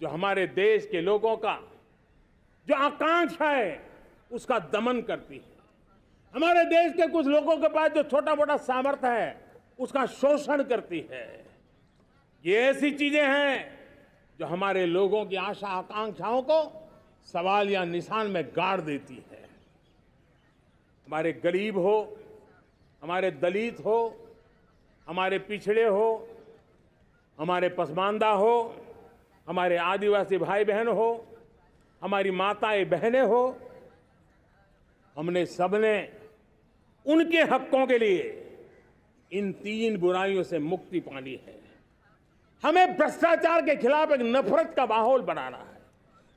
जो हमारे देश के लोगों का जो आकांक्षा है उसका दमन करती है। हमारे देश के कुछ लोगों के पास जो छोटा मोटा सामर्थ्य है उसका शोषण करती है। ये ऐसी चीजें हैं जो हमारे लोगों की आशा आकांक्षाओं को सवाल या निशान में गाड़ देती है। हमारे गरीब हो, हमारे दलित हो, हमारे पिछड़े हो, हमारे पसमानदा हो, हमारे आदिवासी भाई बहन हो, हमारी माताएं बहनें हो, हमने सबने उनके हकों के लिए इन 3 बुराइयों से मुक्ति पानी है। हमें भ्रष्टाचार के खिलाफ एक नफरत का माहौल बनाना है।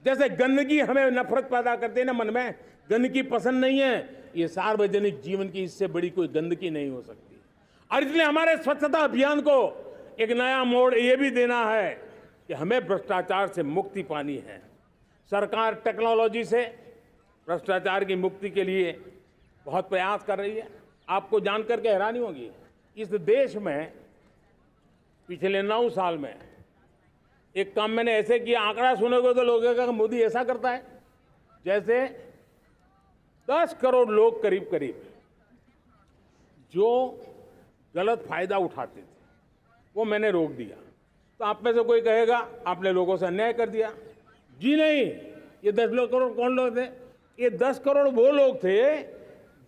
जैसे गंदगी हमें नफरत पैदा करती है ना, मन में गंदगी पसंद नहीं है, ये सार्वजनिक जीवन की इससे बड़ी कोई गंदगी नहीं हो सकती। और इसलिए हमारे स्वच्छता अभियान को एक नया मोड़ ये भी देना है कि हमें भ्रष्टाचार से मुक्ति पानी है। सरकार टेक्नोलॉजी से भ्रष्टाचार की मुक्ति के लिए बहुत प्रयास कर रही है। आपको जानकर के हैरानी होगी, इस देश में पिछले 9 साल में एक काम मैंने ऐसे किया, आंकड़ा सुनोगे तो लोगों का मोदी ऐसा करता है जैसे 10 करोड़ लोग करीब करीब जो गलत फायदा उठाते थे वो मैंने रोक दिया। तो आप में से कोई कहेगा आपने लोगों से अन्याय कर दिया। जी नहीं, ये 10 करोड़ कौन लोग थे? ये 10 करोड़ वो लोग थे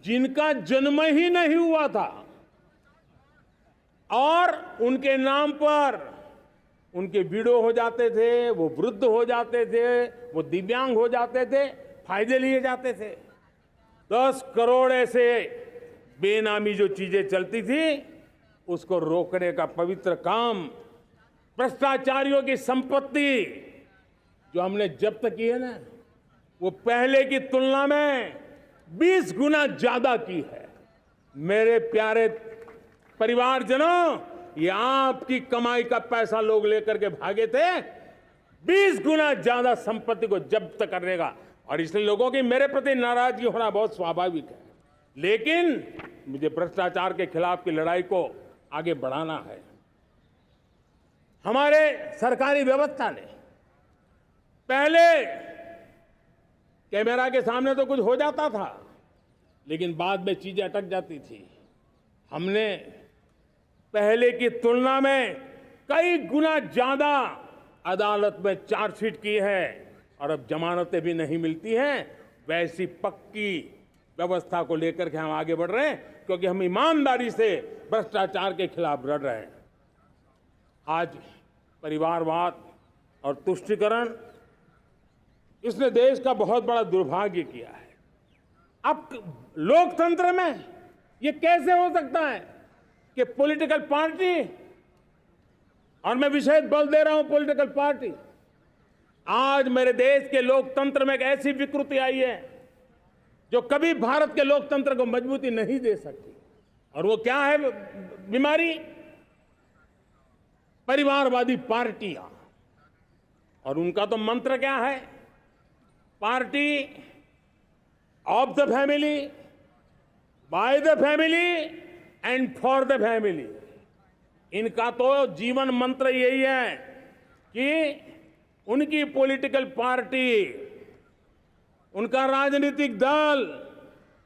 जिनका जन्म ही नहीं हुआ था और उनके नाम पर उनके विडो हो जाते थे, वो वृद्ध हो जाते थे, वो दिव्यांग हो जाते थे, फायदे लिए जाते थे। 10 करोड़ ऐसे बेनामी जो चीजें चलती थी उसको रोकने का पवित्र काम, भ्रष्टाचारियों की संपत्ति जो हमने जब्त की है ना, वो पहले की तुलना में 20 गुना ज्यादा की है। मेरे प्यारे परिवारजनों, ये आपकी कमाई का पैसा लोग लेकर के भागे थे, 20 गुना ज्यादा संपत्ति को जब्त करने का। और इसलिए लोगों की मेरे प्रति नाराजगी होना बहुत स्वाभाविक है, लेकिन मुझे भ्रष्टाचार के खिलाफ की लड़ाई को आगे बढ़ाना है। हमारे सरकारी व्यवस्था ने पहले कैमरा के सामने तो कुछ हो जाता था, लेकिन बाद में चीजें अटक जाती थी। हमने पहले की तुलना में कई गुना ज्यादा अदालत में चार्जशीट की है और अब जमानतें भी नहीं मिलती हैं। वैसी पक्की व्यवस्था को लेकर के हम आगे बढ़ रहे हैं, क्योंकि हम ईमानदारी से भ्रष्टाचार के खिलाफ लड़ रहे हैं। आज परिवारवाद और तुष्टीकरण, इसने देश का बहुत बड़ा दुर्भाग्य किया है। अब लोकतंत्र में ये कैसे हो सकता है कि पॉलिटिकल पार्टी, और मैं विशेष बल दे रहा हूं पॉलिटिकल पार्टी, आज मेरे देश के लोकतंत्र में एक ऐसी विकृति आई है जो कभी भारत के लोकतंत्र को मजबूती नहीं दे सकती। और वो क्या है बीमारी? परिवारवादी पार्टियां। और उनका तो मंत्र क्या है? Party of the family, by the family and for the family. इनका तो जीवन मंत्र यही है कि उनकी पॉलिटिकल पार्टी, उनका राजनीतिक दल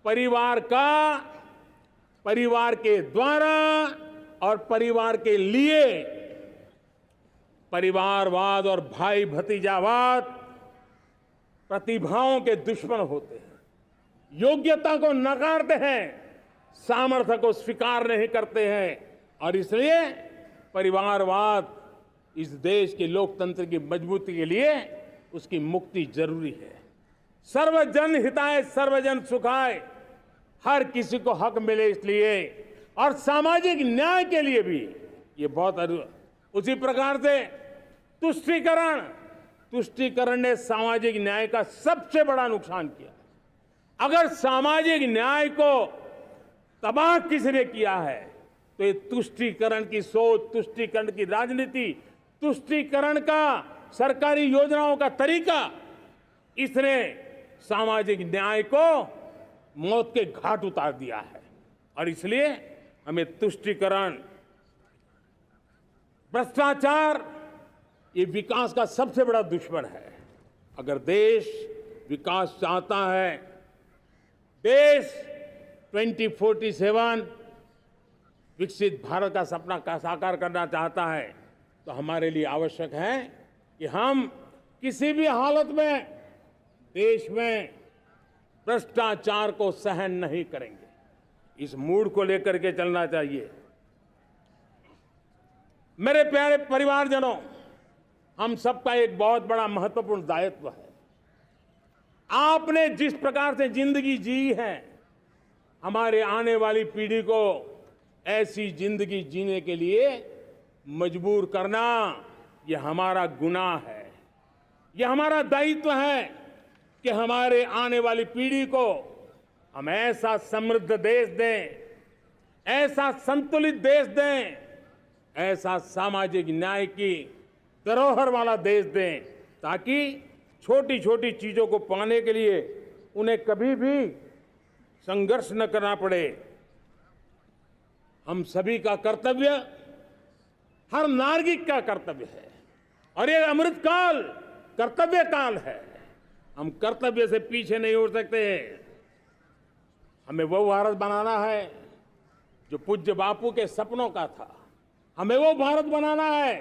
परिवार का, परिवार के द्वारा और परिवार के लिए, परिवारवाद और भाई भतीजावाद प्रतिभाओं के दुश्मन होते हैं, योग्यता को नकारते हैं, सामर्थ्य को स्वीकार नहीं करते हैं। और इसलिए परिवारवाद इस देश के लोकतंत्र की मजबूती के लिए उसकी मुक्ति जरूरी है। सर्वजन हिताय सर्वजन सुखाय, हर किसी को हक मिले इसलिए, और सामाजिक न्याय के लिए भी ये बहुत। उसी प्रकार से तुष्टीकरण ने सामाजिक न्याय का सबसे बड़ा नुकसान किया। अगर सामाजिक न्याय को तबाह किसने किया है तो ये तुष्टीकरण की सोच, तुष्टीकरण की राजनीति, तुष्टीकरण का सरकारी योजनाओं का तरीका, इसने सामाजिक न्याय को मौत के घाट उतार दिया है। और इसलिए हमें तुष्टीकरण, भ्रष्टाचार, ये विकास का सबसे बड़ा दुश्मन है। अगर देश विकास चाहता है, देश 2047 विकसित भारत का सपना का साकार करना चाहता है, तो हमारे लिए आवश्यक है कि हम किसी भी हालत में देश में भ्रष्टाचार को सहन नहीं करेंगे। इस मूड को लेकर के चलना चाहिए। मेरे प्यारे परिवारजनों, हम सबका एक बहुत बड़ा महत्वपूर्ण दायित्व है। आपने जिस प्रकार से जिंदगी जी है, हमारे आने वाली पीढ़ी को ऐसी जिंदगी जीने के लिए मजबूर करना, यह हमारा गुनाह है। यह हमारा दायित्व है कि हमारे आने वाली पीढ़ी को हम ऐसा समृद्ध देश दें, ऐसा संतुलित देश दें, ऐसा सामाजिक न्याय की धरोहर वाला देश दें, ताकि छोटी छोटी चीजों को पाने के लिए उन्हें कभी भी संघर्ष न करना पड़े। हम सभी का कर्तव्य, हर नागरिक का कर्तव्य है, और ये अमृत काल कर्तव्य काल है। हम कर्तव्य से पीछे नहीं उठ सकते। हमें वो भारत बनाना है जो पूज्य बापू के सपनों का था। हमें वो भारत बनाना है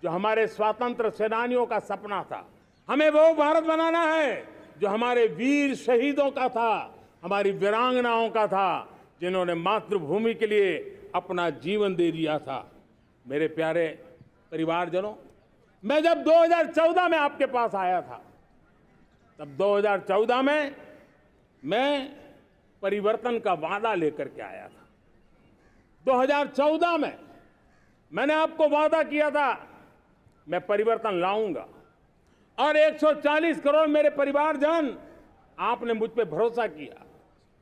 जो हमारे स्वतंत्र सेनानियों का सपना था। हमें वो भारत बनाना है जो हमारे वीर शहीदों का था, हमारी वीरांगनाओं का था, जिन्होंने मातृभूमि के लिए अपना जीवन दे दिया था। मेरे प्यारे परिवारजनों, मैं जब 2014 में आपके पास आया था, तब 2014 में मैं परिवर्तन का वादा लेकर के आया था। 2014 में मैंने आपको वादा किया था, मैं परिवर्तन लाऊंगा, और 140 करोड़ मेरे परिवारजन, आपने मुझ पे भरोसा किया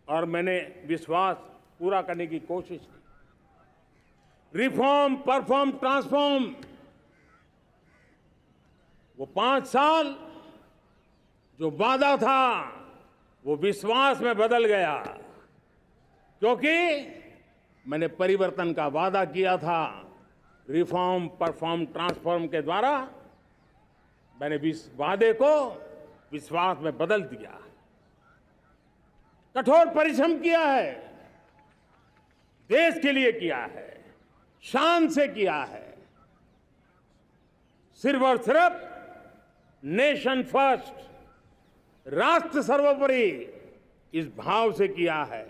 और मैंने विश्वास पूरा करने की कोशिश की। रिफॉर्म, परफॉर्म, ट्रांसफॉर्म, वो 5 साल जो वादा था वो विश्वास में बदल गया, क्योंकि मैंने परिवर्तन का वादा किया था। रिफॉर्म, परफॉर्म, ट्रांसफॉर्म के द्वारा मैंने इस वादे को विश्वास में बदल दिया। कठोर परिश्रम किया है, देश के लिए किया है, शान से किया है, सिर्फ और सिर्फ नेशन फर्स्ट, राष्ट्र सर्वोपरि, इस भाव से किया है।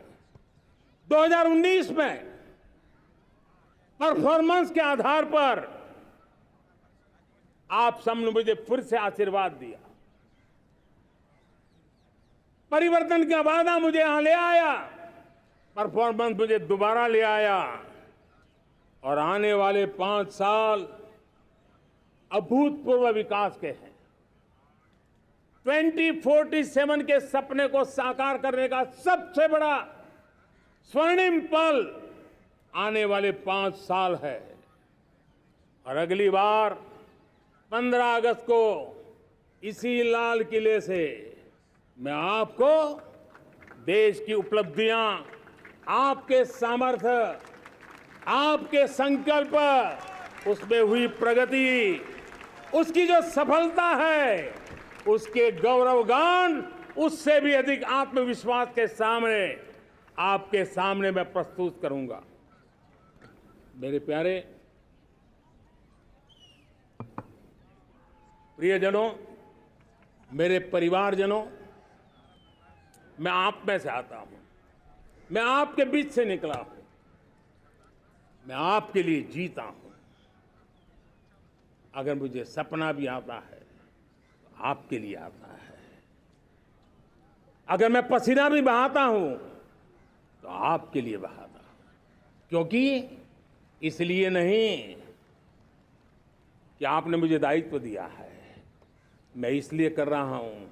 2019 में परफॉर्मेंस के आधार पर आप सबने मुझे फिर से आशीर्वाद दिया। परिवर्तन का वादा मुझे यहां ले आया, परफॉर्मेंस मुझे दोबारा ले आया, और आने वाले 5 साल अभूतपूर्व विकास के हैं। 2047 के सपने को साकार करने का सबसे बड़ा स्वर्णिम पल आने वाले 5 साल है। और अगली बार 15 अगस्त को इसी लाल किले से मैं आपको देश की उपलब्धियां, आपके सामर्थ्य, आपके संकल्प, उसमें हुई प्रगति, उसकी जो सफलता है, उसके गौरवगान, उससे भी अधिक आत्मविश्वास के सामने, आपके सामने मैं प्रस्तुत करूंगा। मेरे प्यारे प्रियजनों, मेरे परिवारजनों, मैं आप में से आता हूं, मैं आपके बीच से निकला हूं, मैं आपके लिए जीता हूं। अगर मुझे सपना भी आता है तो आपके लिए आता है। अगर मैं पसीना भी बहाता हूं तो आपके लिए बहाता हूं, क्योंकि इसलिए नहीं कि आपने मुझे दायित्व दिया है, मैं इसलिए कर रहा हूं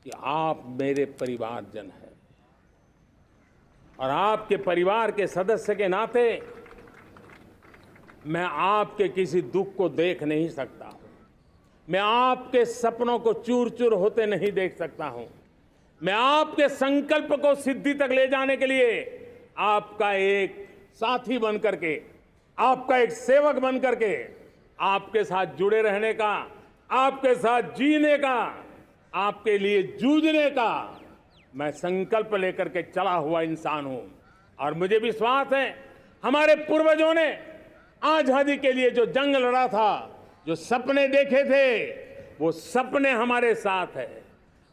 कि आप मेरे परिवारजन हैं, और आपके परिवार के सदस्य के नाते मैं आपके किसी दुख को देख नहीं सकता हूं, मैं आपके सपनों को चूर चूर होते नहीं देख सकता हूं, मैं आपके संकल्प को सिद्धि तक ले जाने के लिए आपका एक साथी बन करके, आपका एक सेवक बन करके, आपके साथ जुड़े रहने का, आपके साथ जीने का, आपके लिए जूझने का मैं संकल्प लेकर के चला हुआ इंसान हूं। और मुझे विश्वास है, हमारे पूर्वजों ने आजादी के लिए जो जंग लड़ा था, जो सपने देखे थे, वो सपने हमारे साथ है।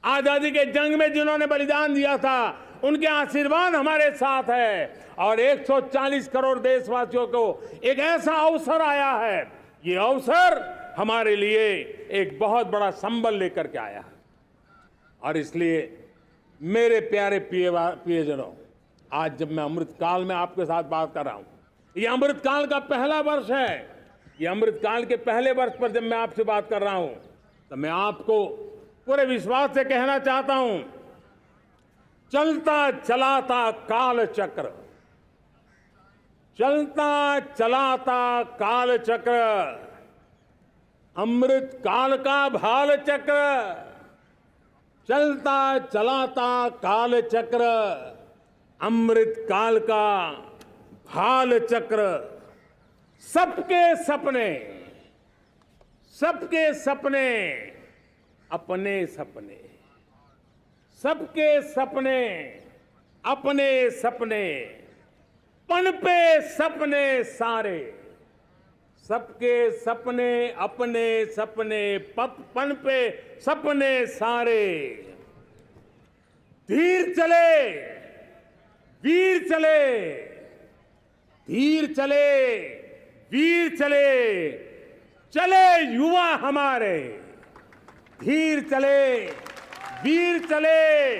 आजादी के जंग में जिन्होंने बलिदान दिया था, उनके आशीर्वाद हमारे साथ है और 140 करोड़ देशवासियों को एक ऐसा अवसर आया है। ये अवसर हमारे लिए एक बहुत बड़ा संबल लेकर के आया है और इसलिए मेरे प्यारे प्रियजनों, आज जब मैं अमृतकाल में आपके साथ बात कर रहा हूं, ये अमृतकाल का पहला वर्ष है। ये अमृतकाल के पहले वर्ष पर जब मैं आपसे बात कर रहा हूं तो मैं आपको पूरे विश्वास से कहना चाहता हूं, चलता चलाता काल चक्र, चलता चलाता काल चक्र, अमृत काल का भाल चक्र, चलता चलाता काल चक्र, अमृत काल का भाल चक्र, सबके सपने, सबके सपने, अपने सपने, सबके सपने, अपने सपने, पनपे सपने सारे, सबके सपने, अपने सपने, पनपे सपने सारे, धीर चले, वीर चले, धीर चले, वीर चले, चले युवा हमारे, धीर चले, वीर चले,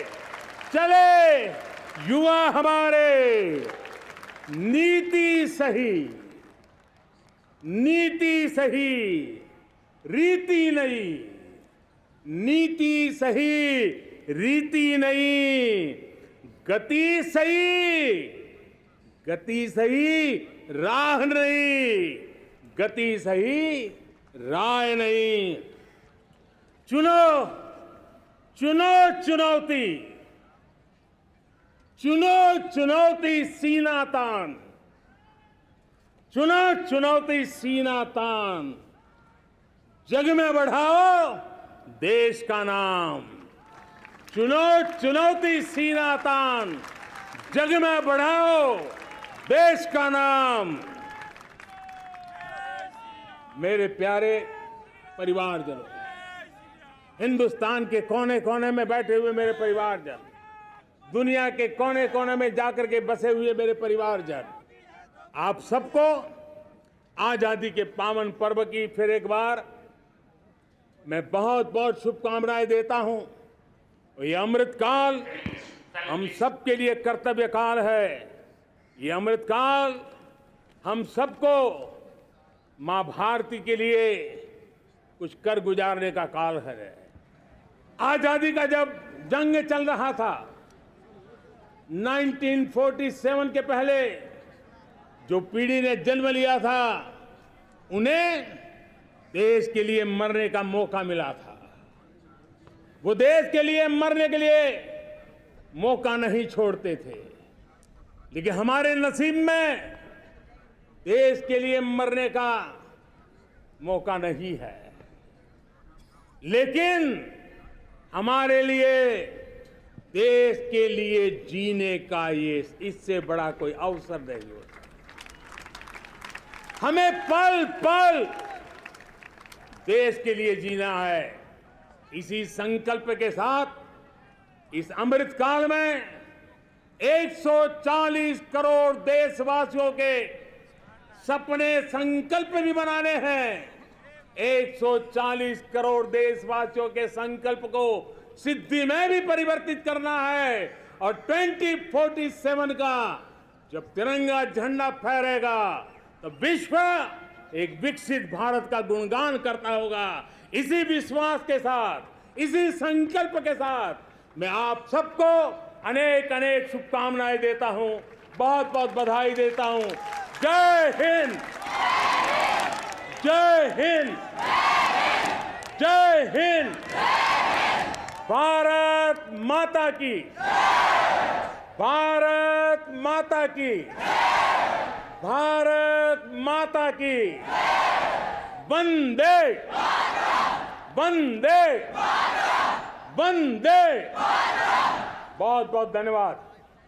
चले युवा हमारे, नीति सही, नीति सही, रीति नहीं, नीति सही, रीति नहीं, गति सही, गति सही, राह नहीं, गति सही, राह नहीं। चुनो, चुनो चुनौती, चुनो चुनौती सीना तान, चुनो चुनौती सीना तान, जग में बढ़ाओ देश का नाम, चुनो चुनौती सीना तान, जग में बढ़ाओ देश का नाम। मेरे प्यारे परिवारजनों, हिंदुस्तान के कोने कोने में बैठे हुए मेरे परिवारजन, दुनिया के कोने कोने में जाकर के बसे हुए मेरे परिवारजन, आप सबको आजादी के पावन पर्व की फिर एक बार मैं बहुत बहुत शुभकामनाएं देता हूं। ये अमृतकाल हम सबके लिए कर्तव्य काल है। ये अमृतकाल हम सबको मां भारती के लिए कुछ कर गुजारने का काल है। आजादी का जब जंग चल रहा था 1947 के पहले जो पीढ़ी ने जन्म लिया था उन्हें देश के लिए मरने का मौका मिला था। वो देश के लिए मरने के लिए मौका नहीं छोड़ते थे, लेकिन हमारे नसीब में देश के लिए मरने का मौका नहीं है। लेकिन हमारे लिए देश के लिए जीने का ये इससे बड़ा कोई अवसर नहीं होता। हमें पल पल देश के लिए जीना है। इसी संकल्प के साथ इस अमृतकाल में 140 करोड़ देशवासियों के सपने संकल्प भी बनाने हैं। 140 करोड़ देशवासियों के संकल्प को सिद्धि में भी परिवर्तित करना है और 2047 का जब तिरंगा झंडा फहरेगा तो विश्व एक विकसित भारत का गुणगान करता होगा। इसी विश्वास के साथ, इसी संकल्प के साथ मैं आप सबको अनेक अनेक शुभकामनाएं देता हूं, बहुत बहुत बधाई देता हूं। जय हिंद, जय हिंद, जय हिंद, भारत माता की, भारत माता की, भारत माता की, वंदे वंदे वंदे। बहुत बहुत धन्यवाद।